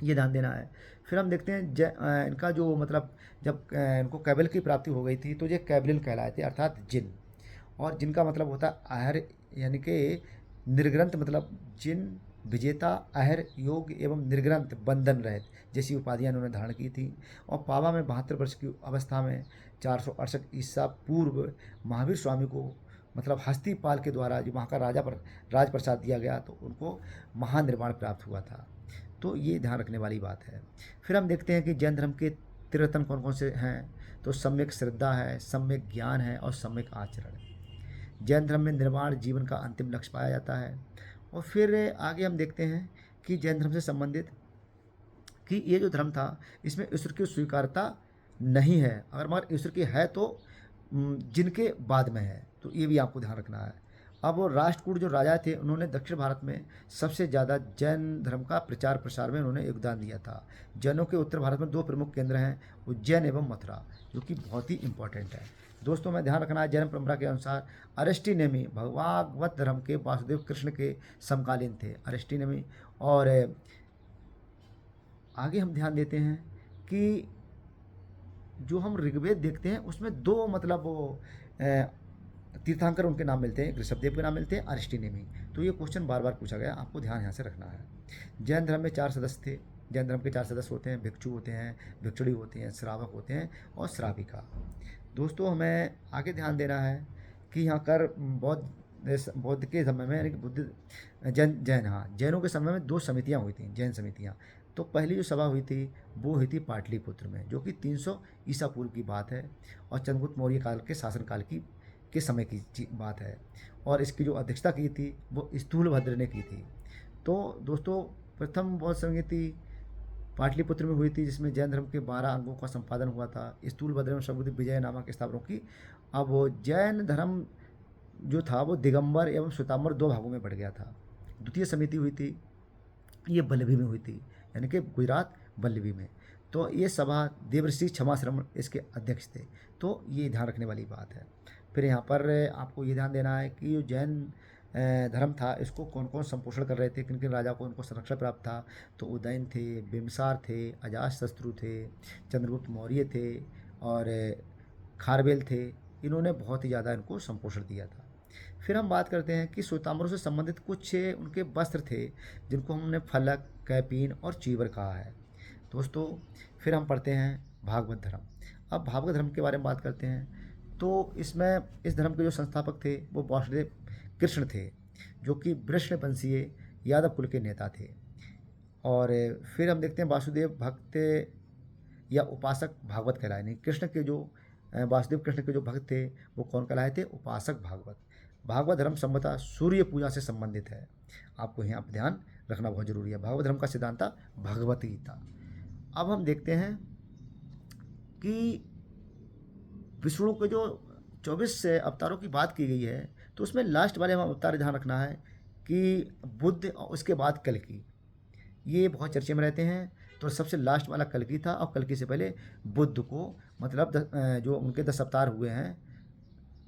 ये ध्यान देना है। फिर हम देखते हैं इनका जो मतलब जब इनको कैबल की प्राप्ति हो गई थी तो ये कैबलिन कहलाए थे, अर्थात जिन। और जिनका मतलब होता है आहर, यानी कि निर्ग्रंथ मतलब जिन, विजेता, अहर, योग एवं निर्ग्रंथ बंधन रहित जैसी उपाधियां इन्होंने धारण की थी। और पावा में 72 वर्ष की अवस्था में 468 ईसा पूर्व महावीर स्वामी को मतलब हस्तिपाल के द्वारा जो वहाँ का राज प्रसाद दिया गया, तो उनको महानिर्वाण प्राप्त हुआ था। तो ये ध्यान रखने वाली बात है। फिर हम देखते हैं कि जैन धर्म के त्रिरत्न कौन कौन से हैं। तो सम्यक श्रद्धा है, सम्यक ज्ञान है और सम्यक आचरण है। जैन धर्म में निर्वाण जीवन का अंतिम लक्ष्य पाया जाता है। और फिर आगे हम देखते हैं कि जैन धर्म से संबंधित कि ये जो धर्म था इसमें ईश्वर की स्वीकारता नहीं है, अगर मगर ईश्वर की है तो जिनके बाद में है, तो ये भी आपको ध्यान रखना है। अब वो राष्ट्रकूट जो राजा थे उन्होंने दक्षिण भारत में सबसे ज़्यादा जैन धर्म का प्रचार प्रसार में उन्होंने योगदान दिया था। जैनों के उत्तर भारत में दो प्रमुख केंद्र हैं, उज्जैन एवं मथुरा, जो कि बहुत ही इंपॉर्टेंट है। दोस्तों में ध्यान रखना है, जैन परंपरा के अनुसार अरिष्टनेमी भागवत धर्म के वासुदेव कृष्ण के समकालीन थे, अरिष्टनेमी। और आगे हम ध्यान देते हैं कि जो हम ऋग्वेद देखते हैं उसमें दो मतलब वो तीर्थंकर उनके नाम मिलते हैं, ऋषभदेव के नाम मिलते हैं, अरिष्टनेमी। तो ये क्वेश्चन बार बार पूछा गया, आपको ध्यान यहाँ से रखना है। जैन धर्म में 4 सदस्य थे। जैन धर्म के 4 सदस्य होते हैं, भिक्षु होते हैं, भिक्षुणी होती हैं, श्रावक होते हैं और श्राविका। दोस्तों हमें आगे ध्यान देना है कि यहाँ कर बौद्ध के समय में यानी कि बुद्ध जैनों के समय में 2 समितियाँ हुई थी, जैन समितियाँ। तो पहली जो सभा हुई थी वो हुई थी पाटलिपुत्र में, जो कि 300 ईसा पूर्व की बात है और चंद्रगुप्त मौर्य काल के शासनकाल के समय की बात है। और इसकी जो अध्यक्षता की थी वो स्थूलभद्र ने की थी। तो दोस्तों प्रथम बौद्ध समिति पाटलिपुत्र में हुई थी, जिसमें जैन धर्म के 12 अंगों का संपादन हुआ था। स्थूलभद्र एवं समुद्र विजय नामक स्थापनों की। अब वो जैन धर्म जो था वो दिगंबर एवं श्वेतांबर 2 भागों में बढ़ गया था। द्वितीय समिति हुई थी, ये बल्लभी में हुई थी, यानी कि गुजरात बल्लभी में। तो ये सभा देवर्षि क्षमाश्रम इसके अध्यक्ष थे। तो ये ध्यान रखने वाली बात है। फिर यहाँ पर आपको ये ध्यान देना है कि जो जैन धर्म था इसको कौन कौन संपोषण कर रहे थे, किन किन राजा को इनको संरक्षण प्राप्त था। तो उदयन थे, बिम्सार थे, अजातशत्रु थे, चंद्रगुप्त मौर्य थे और खारवेल थे। इन्होंने बहुत ही ज़्यादा इनको संपोषण दिया था। फिर हम बात करते हैं कि श्वेतांबरों से संबंधित कुछ उनके वस्त्र थे, जिनको हमने फलक, कैपीन और चीवर कहा है। दोस्तों फिर हम पढ़ते हैं भागवत धर्म। अब भागवत धर्म के बारे में बात करते हैं। तो इसमें इस धर्म के जो संस्थापक थे वो वासुदेव कृष्ण थे, जो कि वृषणवंशीय यादव कुल के नेता थे। और फिर हम देखते हैं वासुदेव भक्त या उपासक भागवत कहलाए। नहीं, कृष्ण के जो वासुदेव कृष्ण के जो भक्त थे वो कौन कहलाए थे, उपासक भागवत। भागवत धर्म संभवतः सूर्य पूजा से संबंधित है, आपको यहाँ पर ध्यान रखना बहुत जरूरी है। भागवत धर्म का सिद्धांत था भगवत गीता। अब हम देखते हैं कि विष्णु के जो 24 अवतारों की बात की गई है, तो उसमें लास्ट वाले हम अवतार ध्यान रखना है कि बुद्ध और उसके बाद कल्कि, ये बहुत चर्चे में रहते हैं। तो सबसे लास्ट वाला कल्कि था और कल्कि से पहले बुद्ध को मतलब जो उनके 10 अवतार हुए हैं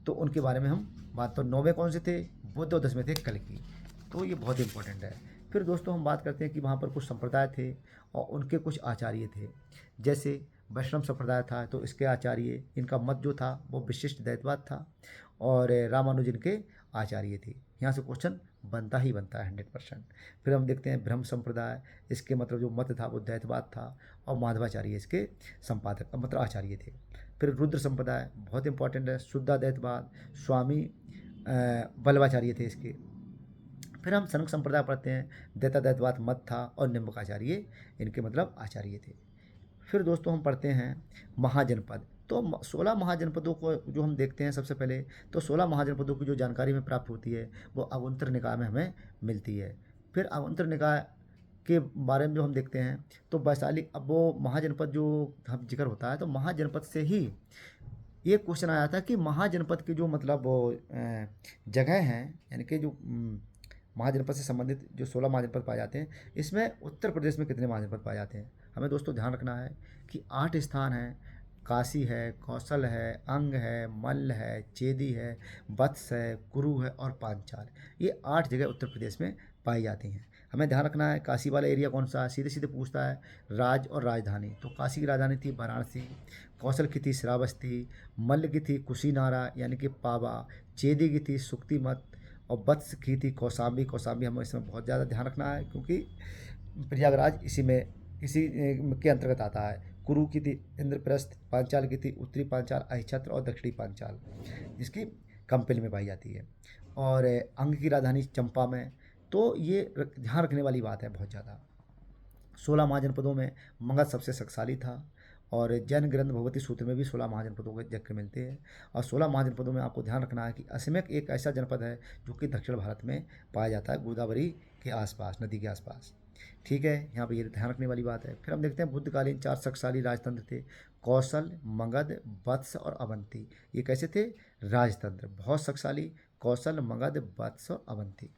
तो उनके बारे में हम बात। तो 9वें कौन से थे, बुद्ध, और 10वें थे कल्कि। तो ये बहुत इंपॉर्टेंट है। फिर दोस्तों हम बात करते हैं कि वहाँ पर कुछ संप्रदाय थे और उनके कुछ आचार्य थे। जैसे वैष्णव संप्रदाय था तो इसके आचार्य, इनका मत जो था वो विशिष्ट द्वैतवाद था और रामानुजन के आचार्य थे। यहाँ से क्वेश्चन बनता ही बनता है 100%। फिर हम देखते हैं ब्रह्म संप्रदाय, इसके मतलब जो मत था वो द्वैतवाद था और माधवाचार्य इसके संपादक मतलब आचार्य थे। फिर रुद्र संप्रदाय बहुत इंपॉर्टेंट है, शुद्धाद्वैतवाद, स्वामी वल्लभाचार्य थे इसके। फिर हम सनक संप्रदाय पढ़ते हैं, द्वैतवाद मत था और निम्बकाचार्य इनके मतलब आचार्य थे। फिर दोस्तों हम पढ़ते हैं महाजनपद। तो 16 महाजनपदों को जो हम देखते हैं, सबसे पहले तो 16 महाजनपदों की जो जानकारी हमें प्राप्त होती है वो अवंतर निकाय में हमें मिलती है। फिर अवंतर निकाय के बारे में जो हम देखते हैं तो वैशाली, अब वो महाजनपद जो हम जिक्र होता है तो महाजनपद से ही ये क्वेश्चन आया था कि महाजनपद की जो मतलब जगह हैं, यानी कि जो महाजनपद से संबंधित जो 16 महाजनपद पाए जाते हैं, इसमें उत्तर प्रदेश में कितने महाजनपद पाए जाते हैं। हमें दोस्तों ध्यान रखना है कि 8 स्थान हैं, काशी है, कौशल है, अंग है, मल्ल है, चेदी है, वत्स है, कुरु है और पांचाल। ये 8 जगह उत्तर प्रदेश में पाई जाती हैं। हमें ध्यान रखना है काशी वाला एरिया कौन सा है, सीधे सीधे पूछता है राज और राजधानी। तो काशी की राजधानी थी वाराणसी, कौशल की थी श्रावस्ती, मल्ल की थी कुशीनारा यानी कि पावा, चेदी की थी सुक्तिमत और वत्स की थी कौशाम्बी। कौशाम्बी हमें इसमें बहुत ज़्यादा ध्यान रखना है क्योंकि प्रयागराज इसी के अंतर्गत आता है। कुरु की थी इंद्रप्रस्थ, पांचाल की थी उत्तरी पांचाल अहिछत्र और दक्षिणी पांचाल, जिसकी कंपिल में पाई जाती है। और अंग की राजधानी चंपा में। तो ये ध्यान रखने वाली बात है बहुत ज़्यादा। 16 महाजनपदों में मगध सबसे शक्तिशाली था और जैन ग्रंथ भगवती सूत्र में भी 16 महाजनपदों के जिक्र मिलते हैं। और 16 महाजनपदों में आपको ध्यान रखना है कि अजमेर एक ऐसा जनपद है जो कि दक्षिण भारत में पाया जाता है, गोदावरी के आसपास, नदी के आसपास। ठीक है, यहाँ पर ये ध्यान रखने वाली बात है। फिर हम देखते हैं बुद्धकालीन 4 शक्तिशाली राजतंत्र थे, कौशल, मगध, वत्स और अवंती। ये कैसे थे? राजतंत्र बहुत शक्तिशाली, कौशल, मगध, वत्स और अवंती।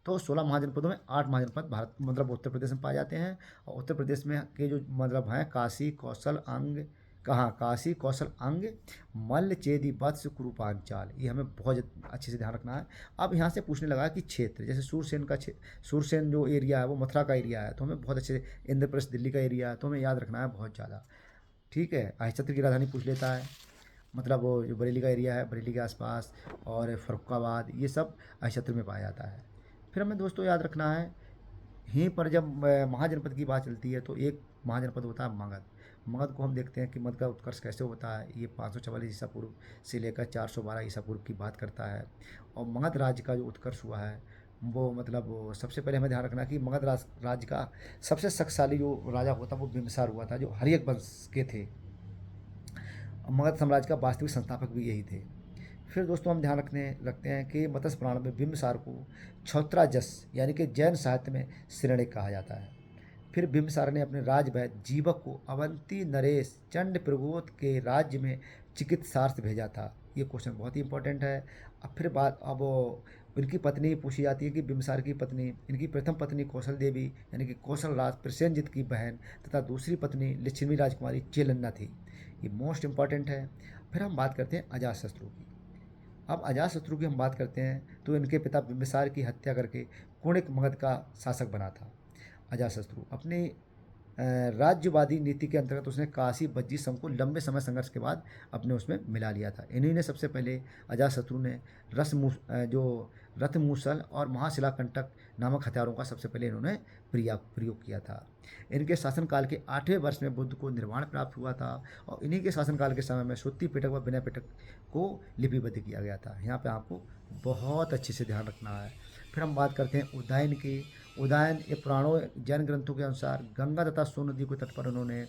तो 16 महाजनपदों में 8 महाजनपद भारत मतलब उत्तर प्रदेश में पाए जाते हैं। और उत्तर प्रदेश में के जो मतलब हैं काशी, कौशल, अंग, कहाँ काशी, कौशल, अंग, मल्ल, चेदी, वत्स, कुरुपांचाल। ये हमें बहुत अच्छे से ध्यान रखना है। अब यहाँ से पूछने लगा कि क्षेत्र, जैसे सूरसेन का सूरसेन जो एरिया है वो मथुरा का एरिया है, तो हमें बहुत अच्छे से इंद्रप्रस्थ दिल्ली का एरिया है, तो हमें याद रखना है बहुत ज़्यादा। ठीक है, अहिछत्र की राजधानी पूछ लेता है, मतलब वो जो बरेली का एरिया है, बरेली के आसपास और फर्रुखाबाद, ये सब अहिछत्र में पाया जाता है। फिर हमें दोस्तों याद रखना है, यहीं पर जब महाजनपद की बात चलती है तो एक महाजनपद होता है मगध। मगध को हम देखते हैं कि मगध का उत्कर्ष कैसे होता है। ये 544 ईसा पूर्व से लेकर 412 ईसा पूर्व की बात करता है। और मगध राज्य का जो उत्कर्ष हुआ है वो मतलब सबसे पहले हमें ध्यान रखना कि मगध राज्य का सबसे शक्तिशाली जो राजा होता वो बिंबिसार हुआ था, जो हर्यक वंश के थे। मगध साम्राज्य का वास्तविक संस्थापक भी यही थे। फिर दोस्तों हम ध्यान रखते हैं कि मत्स्य पुराण में बिंबिसार को क्षौत्राजस यानी कि जैन साहित्य में श्रेणिक कहा जाता है। फिर बिंबिसार ने अपने राजवैद्य जीवक को अवंती नरेश चंड प्रगोत के राज्य में चिकित्सार्थ भेजा था। ये क्वेश्चन बहुत ही इंपॉर्टेंट है। अब इनकी पत्नी पूछी जाती है कि बिंबिसार की पत्नी, इनकी प्रथम पत्नी कौशल देवी यानी कि कौशल राज प्रसेनजित की बहन तथा दूसरी पत्नी लक्ष्मी राजकुमारी चेलन्ना थी। ये मोस्ट इंपॉर्टेंट है। फिर हम बात करते हैं अजातशत्रु की। अब अजातशत्रु की हम बात करते हैं तो इनके पिता बिंबिसार की हत्या करके कुणिक मगध का शासक बना था। अजातशत्रु अपनी राज्यवादी नीति के अंतर्गत उसने काशी बज्जी संघ को लंबे समय संघर्ष के बाद अपने उसमें मिला लिया था। इन्हीं ने सबसे पहले अजातशत्रु ने जो रथमूसल और महाशिलाकंटक नामक हथियारों का सबसे पहले इन्होंने प्रयोग किया था। इनके शासनकाल के 8वें वर्ष में बुद्ध को निर्वाण प्राप्त हुआ था और इन्हीं के शासनकाल के समय में श्रुति पिटक व विनय पिटक को लिपिबद्ध किया गया था। यहाँ पे आपको बहुत अच्छे से ध्यान रखना है। फिर हम बात करते हैं उदयन की। उदयन ये पुराणों जैन ग्रंथों के अनुसार गंगा तथा सोन नदी के तट पर उन्होंने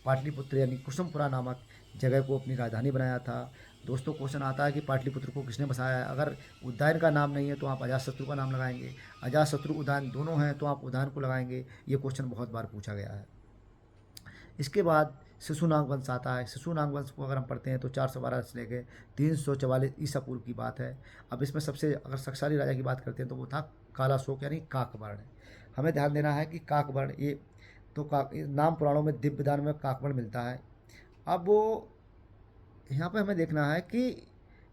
पाटलिपुत्र यानी कुसुमपुरा नामक जगह को अपनी राजधानी बनाया था। दोस्तों क्वेश्चन आता है कि पाटलिपुत्र को किसने बसाया है। अगर उदयन का नाम नहीं है तो आप अजातशत्रु का नाम लगाएंगे, अजातशत्रु उदयन दोनों हैं तो आप उदयन को लगाएंगे। ये क्वेश्चन बहुत बार पूछा गया है। इसके बाद शिशुनाग वंश आता है। शिशुनाग वंश को अगर हम पढ़ते हैं तो 412 से लेकर 344 ईसा पूर्व की बात है। अब इसमें सबसे अगर शक्तिशाली राजा की बात करते हैं तो वो था कालाशोक यानी काकवर्ण। हमें ध्यान देना है कि काकवर्ण ये तो नाम पुराणों में दिव्यदान में काकवर्ण मिलता है। अब वो यहाँ पे हमें देखना है कि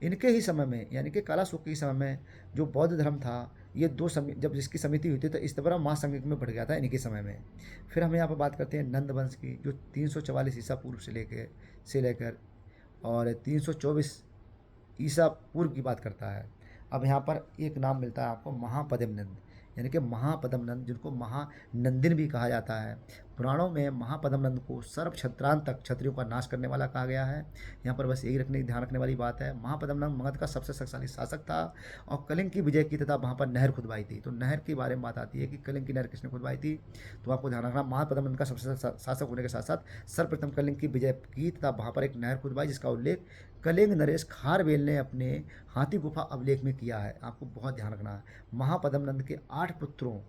इनके ही समय में यानी कि कालाशोक के ही समय में जो बौद्ध धर्म था ये जब जिसकी समिति हुई थी तो इस तरह महासंघ में बढ़ गया था इनके समय में। फिर हम यहाँ पर बात करते हैं नंद वंश की जो 344 ईसा पूर्व से लेकर और 324 ईसा पूर्व की बात करता है। अब यहाँ पर एक नाम मिलता है आपको महापद्मनंद यानी कि महापद्मनंद जिनको महानंदिन भी कहा जाता है। पुराणों में महापद्मनंद को सर्व क्षत्रांतक क्षत्रियों का नाश करने वाला कहा गया है। यहाँ पर बस यही ध्यान रखने वाली बात है। महापद्मनंद मगध का सबसे शक्तिशाली शासक था और कलिंग की विजय की तथा वहाँ पर नहर खुदवाई थी। तो नहर के बारे में बात आती है कि कलिंग की नहर किसने खुदवाई थी, तो आपको ध्यान रखना महापद्मनंद का सबसे शासक होने के साथ साथ सर्वप्रथम कलिंग की विजय की तथा वहाँ पर एक नहर खुदवाई जिसका उल्लेख कलिंग नरेश खारवेल ने अपने हाथी गुफा अभिलेख में किया है। आपको बहुत ध्यान रखना है। महापद्मनंद के 8 पुत्रों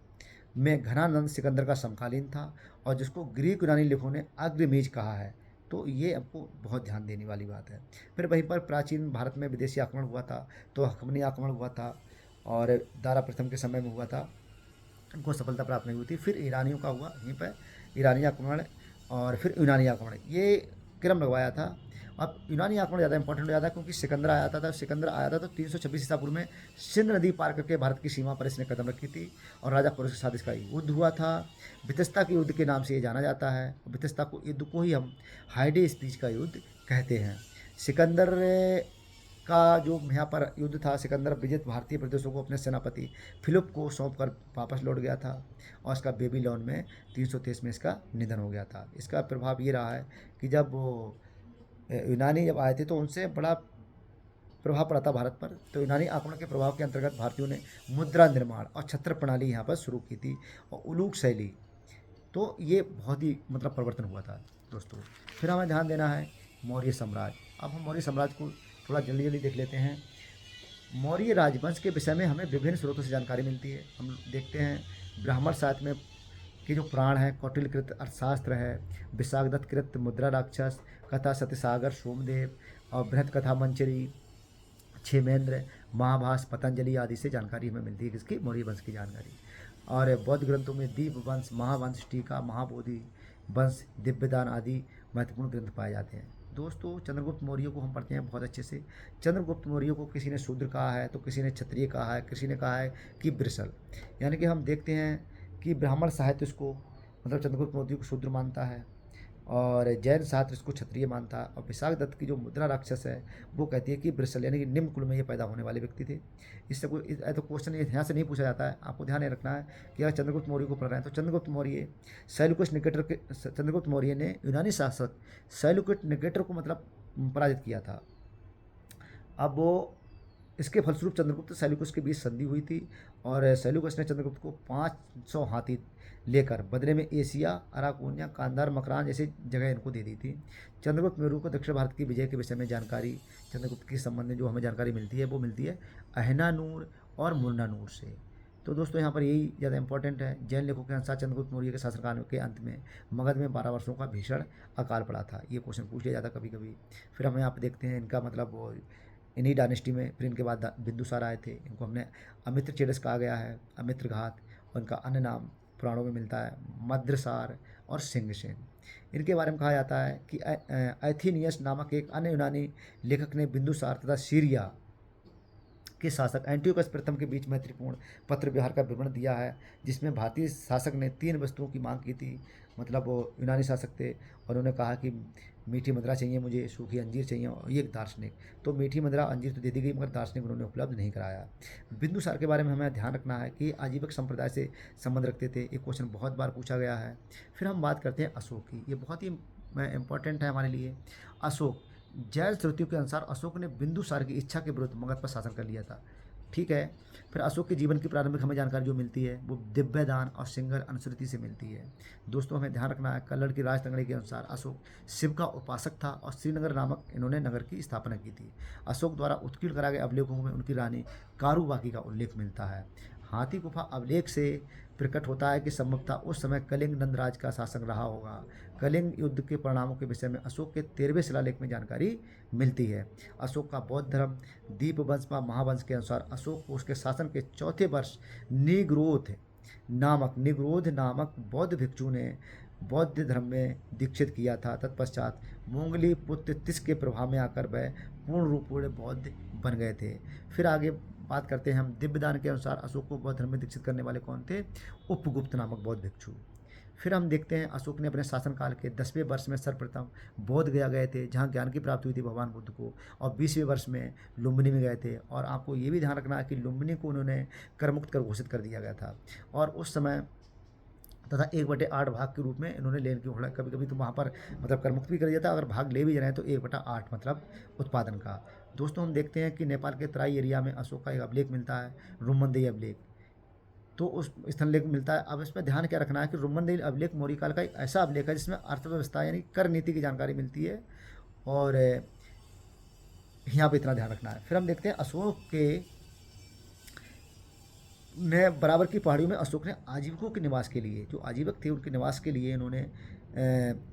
में घनानंद सिकंदर का समकालीन था और जिसको ग्रीक यूनानी लेखों ने अग्रमीज कहा है। तो ये आपको बहुत ध्यान देने वाली बात है। फिर वहीं पर प्राचीन भारत में विदेशी आक्रमण हुआ था तो हकमनी आक्रमण हुआ था और दारा प्रथम के समय में हुआ था, उनको सफलता प्राप्त नहीं हुई थी। फिर ईरानियों का हुआ यहीं पर ईरानी आक्रमण और फिर यूनानी आक्रमण, ये क्रम लगवाया था। अब यूनानी आक्रमण ज़्यादा इंपॉर्टेंट हो जाता है क्योंकि सिकंदर आया था तो 326 ईसा पूर्व में सिंध नदी पार करके भारत की सीमा पर इसने कदम रखी थी और राजा पुरुष के साथ इसका युद्ध हुआ था। वितस्ता के युद्ध के नाम से ये जाना जाता है। वितस्ता को युद्ध को ही हम हाइडे स्पीच का युद्ध कहते हैं। सिकंदर का जो यहाँ पर युद्ध था, सिकंदर विजित भारतीय प्रदेशों को अपने सेनापति फिलिप को सौंप कर वापस लौट गया था और इसका बेबीलोन में 323 में इसका निधन हो गया था। इसका प्रभाव ये रहा है कि जब वो यूनानी जब आए थे तो उनसे बड़ा प्रभाव पड़ा था भारत पर। तो यूनानी आक्रमण के प्रभाव के अंतर्गत भारतीयों ने मुद्रा निर्माण और छत्र प्रणाली यहाँ पर शुरू की थी और उलूक शैली, तो ये बहुत ही मतलब परिवर्तन हुआ था। दोस्तों। फिर हमें ध्यान देना है मौर्य साम्राज्य। अब हम मौर्य साम्राज्य को थोड़ा जल्दी जल्दी देख लेते हैं। मौर्य राजवंश के विषय में हमें विभिन्न स्रोतों से जानकारी मिलती है। हम देखते हैं ब्राह्मण साहित्य में कि जो पुराण है, कौटिल्यकृत अर्थशास्त्र है, विशाखदत्त कृत मुद्रा राक्षस, कथा सत्यसागर सोमदेव और बृहत कथा मंचरी, क्षेमेंद्र, महाभास, पतंजलि आदि से जानकारी हमें मिलती है किसकी, मौर्य वंश की जानकारी। और बौद्ध ग्रंथों में दीप वंश, महावंश, टीका, महाबोधि वंश, दिव्यदान आदि महत्वपूर्ण ग्रंथ पाए जाते हैं। दोस्तों चंद्रगुप्त मौर्य को हम पढ़ते हैं बहुत अच्छे से। चंद्रगुप्त मौर्य को किसी ने शूद्र कहा है, तो किसी ने क्षत्रिय कहा है, किसी ने कहा है कि वृषल। यानी कि हम देखते हैं कि ब्राह्मण साहित्य इसको मतलब चंद्रगुप्त मौर्य को शूद्र मानता है, और जैन साहित्य इसको क्षत्रिय मानता है, और विशाखदत्त की जो मुद्रा राक्षस है वो कहती है कि वृषल, यानी कि निम्न कुल में ये पैदा होने वाले व्यक्ति थे। इससे कोई तो क्वेश्चन यहाँ से नहीं पूछा जाता है। आपको ध्यान ये रखना है कि अगर चंद्रगुप्त मौर्य को पढ़ रहे हैं तो चंद्रगुप्त मौर्य ने यूनानी शासक सैल्यूकस निकेटर को मतलब पराजित किया था। अब वो इसके फलस्वरूप चंद्रगुप्त सैल्यूकस के बीच संधि हुई थी, और सैल्यूकस ने चंद्रगुप्त को 500 हाथी लेकर बदले में एशिया, अराकोनिया, कांधार, मकरान जैसी जगह इनको दे दी थी। चंद्रगुप्त मौर्य को दक्षिण भारत की विजय के विषय में जानकारी, चंद्रगुप्त के संबंध में जो हमें जानकारी मिलती है वो मिलती है अहनानूर और मुरनानूर से। तो दोस्तों यहाँ पर यही ज़्यादा इंपॉर्टेंट है। जैन लेखों के अनुसार चंद्रगुप्त मौर्य के शासनकाल के अंत में मगध में 12 वर्षों का भीषण अकाल पड़ा था। ये क्वेश्चन पूछ लिया जाता कभी कभी। फिर हम यहाँ पर देखते हैं इनका मतलब वो इन्हीं डायनेस्टी में फिर इनके बाद बिंदुसार आए थे। इनको हमने अमित्र चेरस कहा गया है, अमित्र घात, और इनका अन्य नाम पुराणों में मिलता है मद्रसार और सिंहसेन। इनके बारे में कहा जाता है कि एथीनियस नामक एक अन्य यूनानी लेखक ने बिंदुसार तथा सीरिया के शासक एंटियोकस प्रथम के बीच मैत्रीपूर्ण पत्र व्यवहार का विवरण दिया है, जिसमें भारतीय शासक ने 3 वस्तुओं की मांग की थी। मतलब वो यूनानी शासक थे और उन्होंने कहा कि मीठी मदिरा चाहिए मुझे, सूखी अंजीर चाहिए और एक दार्शनिक। तो मीठी मदिरा अंजीर तो दे दी गई मगर दार्शनिक उन्होंने उपलब्ध नहीं कराया। बिंदुसार के बारे में हमें ध्यान रखना है कि आजीविक संप्रदाय से संबंध रखते थे। एक क्वेश्चन बहुत बार पूछा गया है। फिर हम बात करते हैं अशोक की। ये बहुत ही इंपॉर्टेंट है हमारे लिए। अशोक, जैन श्रुतियों के अनुसार अशोक ने बिंदुसार की इच्छा के विरुद्ध मगध पर शासन कर लिया था। ठीक है। फिर अशोक के जीवन की प्रारंभिक हमें जानकारी जो मिलती है वो दिव्यदान और सिंगर अनुश्रुति से मिलती है। दोस्तों हमें ध्यान रखना है कल्लड़ की राजतंगड़ी के अनुसार अशोक शिव का उपासक था और श्रीनगर नामक इन्होंने नगर की स्थापना की थी। अशोक द्वारा उत्कीर्ण कराए गए अभिलेखों में उनकी रानी कारूबाकी का उल्लेख मिलता है। हाथी गुफा अभिलेख से प्रकट होता है कि संभवतः उस समय कलिंग नंदराज का शासन रहा होगा। कलिंग युद्ध के परिणामों के विषय में अशोक के 13वें शिलालेख में जानकारी मिलती है। अशोक का बौद्ध धर्म दीपवंश व महावंश के अनुसार अशोक को उसके शासन के 4थे वर्ष निग्रोध नामक बौद्ध भिक्षु ने बौद्ध धर्म में दीक्षित किया था। तत्पश्चात मोंगली पुत्र तिस के प्रभाव में आकर वह पूर्ण रूप में बौद्ध बन गए थे। फिर आगे बात करते हैं हम दिव्यदान के अनुसार अशोक को बौद्ध धर्म में दीक्षित करने वाले कौन थे, उपगुप्त नामक बौद्ध भिक्षु। फिर हम देखते हैं अशोक ने अपने शासनकाल के 10वें वर्ष में सर्वप्रथम बोध गया गए थे, जहाँ ज्ञान की प्राप्ति हुई थी भगवान बुद्ध को, और 20वें वर्ष में लुम्बिनी में गए थे। और आपको ये भी ध्यान रखना है कि लुम्बिनी को उन्होंने करमुक्त कर घोषित कर दिया गया था, और उस समय तथा 1/8 भाग के रूप में इन्होंने लेन की घोड़ा कभी कभी तो वहाँ पर मतलब करमुक्त भी कर दिया था। अगर भाग ले भी जा रहे हैं तो 1/8 मतलब उत्पादन का। दोस्तों हम देखते हैं कि नेपाल के तराई एरिया में अशोक का एक अभिलेख मिलता है, रुमनदेही अभिलेख। तो उस स्थललेख मिलता है। अब इसमें ध्यान क्या रखना है कि रुमनदेही अभिलेख मौर्य काल का एक ऐसा अभिलेख है जिसमें अर्थव्यवस्था यानी कर नीति की जानकारी मिलती है, और यहाँ पे इतना ध्यान रखना है। फिर हम देखते हैं अशोक के ने बराबर की पहाड़ियों में अशोक ने आजीविकों के निवास के लिए, जो आजीविक थे उनके निवास के लिए इन्होंने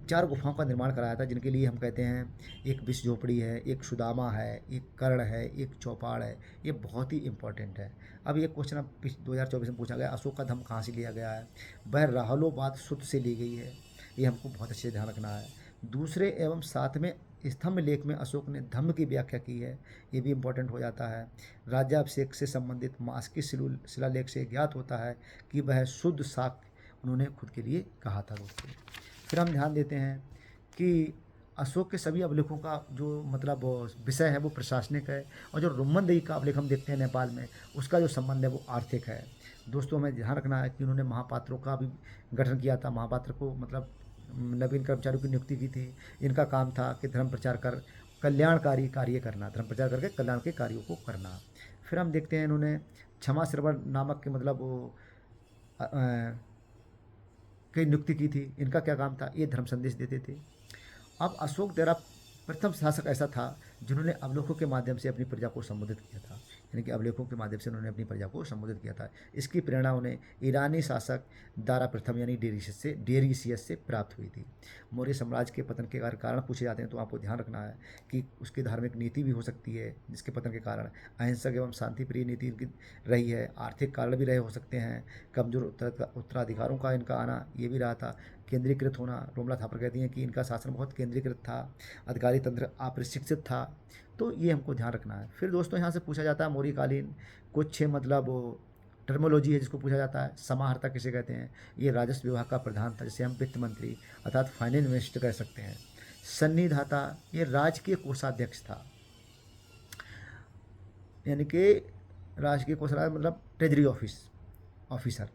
4 गुफाओं का निर्माण कराया था, जिनके लिए हम कहते हैं एक विष झोपड़ी है, एक सुदामा है, एक कर्ण है, एक चौपाड़ है। ये बहुत ही इंपॉर्टेंट है। अब ये क्वेश्चन अब 2024 में पूछा गया, अशोक का धर्म कहाँ से लिया गया है, वह राहलोबाद सुत से ली गई है। ये हमको बहुत अच्छे से ध्यान रखना है। दूसरे एवं 7वें स्तंभ लेख में अशोक ने धम्म की व्याख्या की है, ये भी इम्पोर्टेंट हो जाता है। राज्याभिषेक से संबंधित मास्की शिलालेख से ज्ञात होता है कि वह शुद्ध शाक्य उन्होंने खुद के लिए कहा था दोस्तों। फिर हम ध्यान देते हैं कि अशोक के सभी अभिलेखों का जो मतलब विषय है वो प्रशासनिक है, और जो रुमनदेही का अभिलेख हम देखते हैं नेपाल में, उसका जो संबंध है वो आर्थिक है। दोस्तों हमें ध्यान रखना है कि उन्होंने महापात्रों का भी गठन किया था। महापात्र को मतलब नवीन कर्मचारियों की नियुक्ति की थी। इनका काम था कि धर्म प्रचार कर कल्याणकारी कार्य करना, धर्म प्रचार करके कल्याण के कार्यों को करना। फिर हम देखते हैं इन्होंने क्षमा श्रवण नामक के मतलब वो की नियुक्ति की थी। इनका क्या काम था, ये धर्म संदेश देते थे। अब अशोक तेरा प्रथम शासक ऐसा था जिन्होंने अवलोकों के माध्यम से अपनी प्रजा को संबोधित किया था, यानी कि अवलोकों के माध्यम से उन्होंने अपनी प्रजा को संबोधित किया था। इसकी प्रेरणा उन्हें ईरानी शासक दारा प्रथम यानी डेरियसियस से प्राप्त हुई थी। मौर्य साम्राज्य के पतन के कारण पूछे जाते हैं तो आपको ध्यान रखना है कि उसकी धार्मिक नीति भी हो सकती है जिसके पतन के कारण। अहिंसक एवं शांतिप्रिय नीति इनकी रही है। आर्थिक कारण भी रहे हो सकते हैं। कमजोर उत्तराधिकारों का इनका आना ये भी रहा था। केंद्रीकृत होना, रोमला थापर कहती हैं कि इनका शासन बहुत केंद्रीकृत था। अधिकारी तंत्र अप्रशिक्षित था। तो ये हमको ध्यान रखना है। फिर दोस्तों यहाँ से पूछा जाता है मौर्यकालीन कुछ मतलब टर्मोलॉजी है जिसको पूछा जाता है। समाहर्ता किसे कहते हैं? ये राजस्व विभाग का प्रधान था, जिसे हम वित्त मंत्री अर्थात फाइनेंस मिनिस्टर कह सकते हैं। सन्निधाता ये राजकीय कोषाध्यक्ष था, यानी कि राजकीय कोषाध्यक्ष मतलब ट्रेजरी ऑफिसर।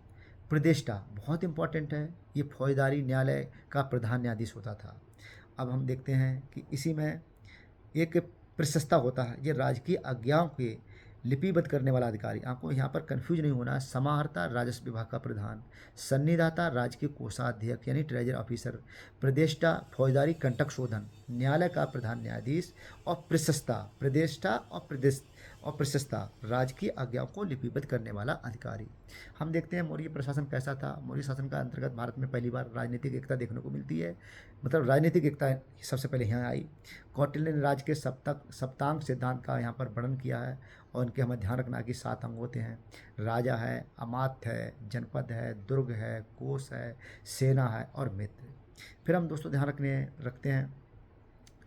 प्रदेष्टा बहुत इंपॉर्टेंट है, ये फौजदारी न्यायालय का प्रधान न्यायाधीश होता था। अब हम देखते हैं कि इसी में एक प्रशस्ता होता है, ये राजकीय आज्ञाओं के लिपिबद्ध करने वाला अधिकारी। आपको यहाँ पर कंफ्यूज नहीं होना है। समाहर्ता राजस्व विभाग का प्रधान, सन्निधाता राजकीय कोषाध्यक्ष यानी ट्रेजर ऑफिसर, प्रदेष्टा फौजदारी कंटक शोधन न्यायालय का प्रधान न्यायाधीश, और प्रशस्ता प्रदेष्टा और प्रशस्ता राजकीय आज्ञाओं को लिपिबद्ध करने वाला अधिकारी। हम देखते हैं मौर्य प्रशासन कैसा था। मौर्य शासन का अंतर्गत भारत में पहली बार राजनीतिक एकता देखने को मिलती है, मतलब राजनीतिक एकता सबसे पहले यहाँ आई। कौटिल्य ने राज्य के सप्तांग सिद्धांत का यहाँ पर वर्णन किया है, और इनके हमें ध्यान रखना कि 7 अंग होते हैं। राजा है, अमात्य है, जनपद है, दुर्ग है, कोष है, सेना है और मित्र। फिर हम दोस्तों ध्यान रखते हैं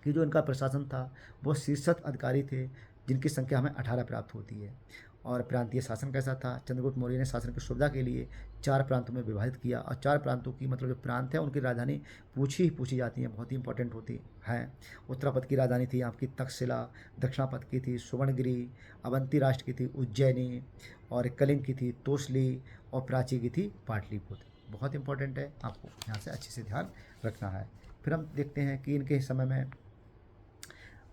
कि जो इनका प्रशासन था वो शीर्षक अधिकारी थे, जिनकी संख्या हमें 18 प्राप्त होती है। और प्रांतीय शासन कैसा था? चंद्रगुप्त मौर्य ने शासन की सुविधा के लिए 4 प्रांतों में विभाजित किया, और 4 प्रांतों की मतलब जो प्रांत है उनकी राजधानी पूछी जाती हैं, बहुत ही इंपॉर्टेंट होती हैं। उत्तरापद की राजधानी थी आपकी तक्षशिला, दक्षिणापद की थी सुवर्णगिरी, अवंती राष्ट्र की थी उज्जैनी, और कलिंग की थी तोसली, और प्राची की थी पाटलिपुत्र। बहुत इंपॉर्टेंट है, आपको यहाँ से अच्छे से ध्यान रखना है। फिर हम देखते हैं कि इनके समय में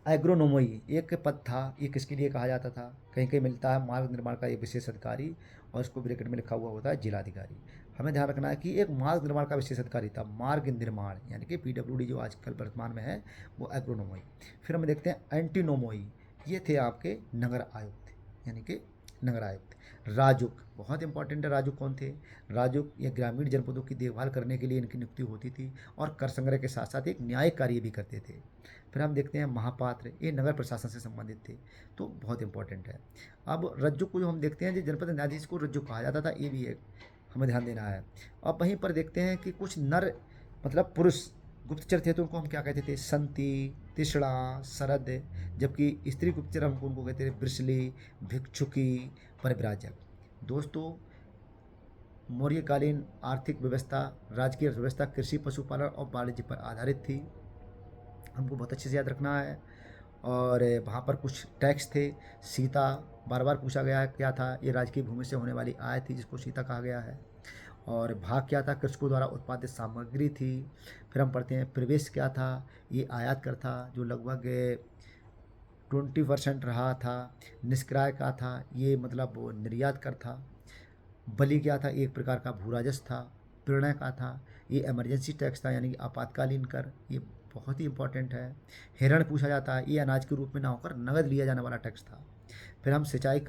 एग्रोनोमोई एक पद था। ये किसके लिए कहा जाता था? कहीं कहीं मिलता है मार्ग निर्माण का एक विशेष अधिकारी, और इसको ब्रैकेट में लिखा हुआ होता है जिलाधिकारी। हमें ध्यान रखना है कि एक मार्ग निर्माण का विशेष अधिकारी था, मार्ग निर्माण यानी कि पीडब्ल्यूडी जो आजकल वर्तमान में है वो एग्रोनोमोई। फिर हम देखते हैं एंटीनोमोई, ये थे आपके नगर आयुक्त, यानी कि नगर आयुक्त। राजुक बहुत इंपॉर्टेंट है। राजुक कौन थे? राजुक ये ग्रामीण जनपदों की देखभाल करने के लिए इनकी नियुक्ति होती थी, और कर संग्रह के साथ साथ एक न्यायिक कार्य भी करते थे। फिर हम देखते हैं महापात्र, ये नगर प्रशासन से संबंधित थे, तो बहुत इंपॉर्टेंट है। अब रज्जुक को जो हम देखते हैं, जो जनपद न्यायाधीश को रज्जुक कहा जाता था, ये भी एक हमें ध्यान देना है। अब वहीं पर देखते हैं कि कुछ नर मतलब पुरुष गुप्तचर थे तो उनको हम क्या कहते थे? संती, तिषणा, शरद, जबकि स्त्री गुप्तचर हमको उनको कहते थे वृषली, भिक्षुकी, परिव्राजक। दोस्तों मौर्यकालीन आर्थिक व्यवस्था, राजकीय अर्थव्यवस्था कृषि, पशुपालन और वाणिज्य पर आधारित थी, हमको बहुत अच्छे से याद रखना है। और वहाँ पर कुछ टैक्स थे। सीता बार बार पूछा गया है क्या था? ये राजकीय भूमि से होने वाली आय थी जिसको सीता कहा गया है। और भाग क्या था? कृषकों द्वारा उत्पादित सामग्री थी। फिर हम पढ़ते हैं प्रवेश क्या था? ये आयात कर था जो लगभग 20% रहा था। निष्क्राय का था, ये मतलब वो निर्यात कर था। बलि क्या था? एक प्रकार का भू राजस्व था। प्रणय का था, ये इमरजेंसी टैक्स था यानी कि आपातकालीन कर, ये बहुत ही इंपॉर्टेंट है। हिरण पूछा जाता है, ये अनाज के रूप में ना होकर नगद लिया जाने वाला टैक्स था। फिर हम सिंचाई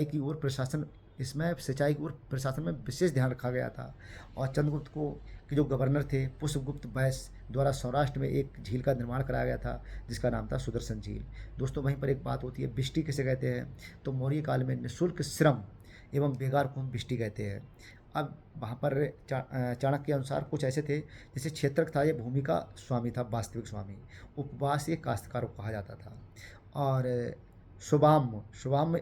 की ओर प्रशासन, इसमें सिंचाई की ओर प्रशासन में विशेष ध्यान रखा गया था। और चंद्रगुप्त को के जो गवर्नर थे पुष्पगुप्त वैश्य द्वारा सौराष्ट्र में एक झील का निर्माण कराया गया था जिसका नाम था सुदर्शन झील। दोस्तों वहीं पर एक बात होती है, बिष्टी किसे कहते हैं? तो मौर्य काल में निःशुल्क श्रम एवं बेगार को हम बिष्टी कहते हैं। अब वहाँ पर चाणक्य के अनुसार कुछ ऐसे थे, जैसे क्षेत्रक था ये भूमि का स्वामी था, वास्तविक स्वामी। उपवास ये काश्तकारों को कहा जाता था। और शुभाम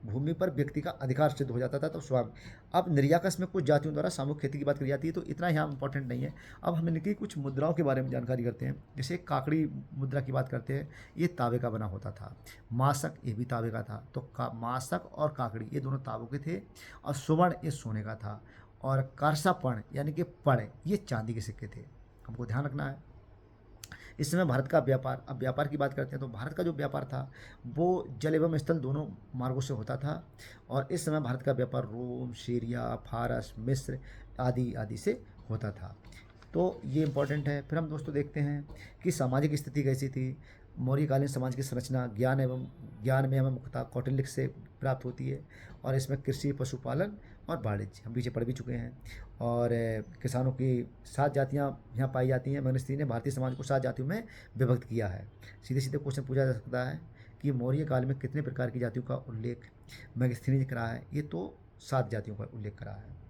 भूमि पर व्यक्ति का अधिकार सिद्ध हो जाता था तो स्वाम। अब निर्याकस में कुछ जातियों द्वारा सामूहिक खेती की बात करी जाती है, तो इतना यहाँ इंपॉर्टेंट नहीं है। अब हम इनकी कुछ मुद्राओं के बारे में जानकारी करते हैं। जैसे काकड़ी मुद्रा की बात करते हैं, ये तांबे का बना होता था। मासक ये भी तांबे का था। तो मासक और काकड़ी ये दोनों तांबे के थे, और सुवर्ण ये सोने का था। और कारसापण यानी कि पड़ ये चांदी के सिक्के थे, हमको ध्यान रखना है। इस समय भारत का व्यापार, अब व्यापार की बात करते हैं तो भारत का जो व्यापार था वो जल एवं स्थल दोनों मार्गों से होता था। और इस समय भारत का व्यापार रोम, सीरिया, फारस, मिस्र आदि आदि से होता था। तो ये इंपॉर्टेंट है। फिर हम दोस्तों देखते हैं कि सामाजिक स्थिति कैसी थी। मौर्यकालीन समाज की संरचना ज्ञान में हमें मुख्यतः कौटिल्य से प्राप्त होती है, और इसमें कृषि, पशुपालन और वाणिज्य हम पीछे पढ़ भी चुके हैं। और किसानों की 7 जातियाँ यहाँ पाई जाती हैं। मैग्नेस्त्री ने भारतीय समाज को 7 जातियों में विभक्त किया है। सीधे सीधे क्वेश्चन पूछा जा सकता है कि मौर्य काल में कितने प्रकार की जातियों का उल्लेख मैग्नेस्त्री ने करा है। ये तो 7 जातियों का उल्लेख करा है।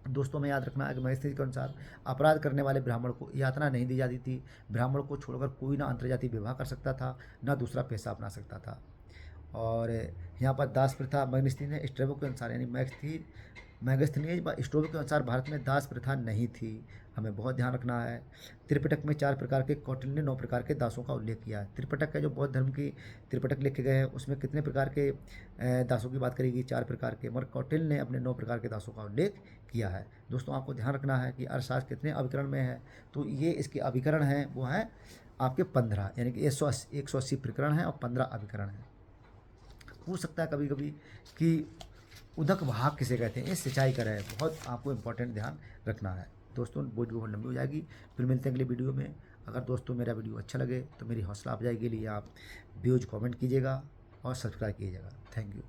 दोस्तों में याद रखना है कि मैग्नेस्त्री के अनुसार अपराध करने वाले ब्राह्मण को यातना नहीं दी जाती थी। ब्राह्मण को छोड़कर कोई ना अंतर्जातीय विवाह कर सकता था, ना दूसरा पेशा अपना सकता था। और यहाँ पर दास प्रथा मैग्नेस्त्री ने स्ट्रेबो के अनुसार, यानी मैगस्थनीज व स्ट्रोबो के अनुसार भारत में दास प्रथा नहीं थी। हमें बहुत ध्यान रखना है। त्रिपिटक में 4 प्रकार के, कौटिल्य ने 9 प्रकार के दासों का उल्लेख किया है। त्रिपिटक का जो बौद्ध धर्म की त्रिपिटक लिखे गए हैं उसमें कितने प्रकार के दासों की बात करेगी? 4 प्रकार के, मगर कौटिल्य ने अपने 9 प्रकार के दासों का उल्लेख किया है। दोस्तों आपको ध्यान रखना है कि अर्थशास्त्र कितने अभिकरण में है, तो ये इसके अभिकरण हैं वो हैं आपके 15, यानी कि 180 प्रकरण हैं और 15 अभिकरण हैं। पूछ सकता है कभी कभी कि उदक वाहक किसे कहते हैं, ये सिंचाई कर रहे हैं। बहुत आपको इंपॉर्टेंट ध्यान रखना है। दोस्तों वीडियो बहुत लंबी हो जाएगी, फिर मिलते हैं अगले वीडियो में। अगर दोस्तों मेरा वीडियो अच्छा लगे तो मेरी हौसला अफजाई के लिए आप व्यूज कमेंट कीजिएगा और सब्सक्राइब कीजिएगा। Thank you.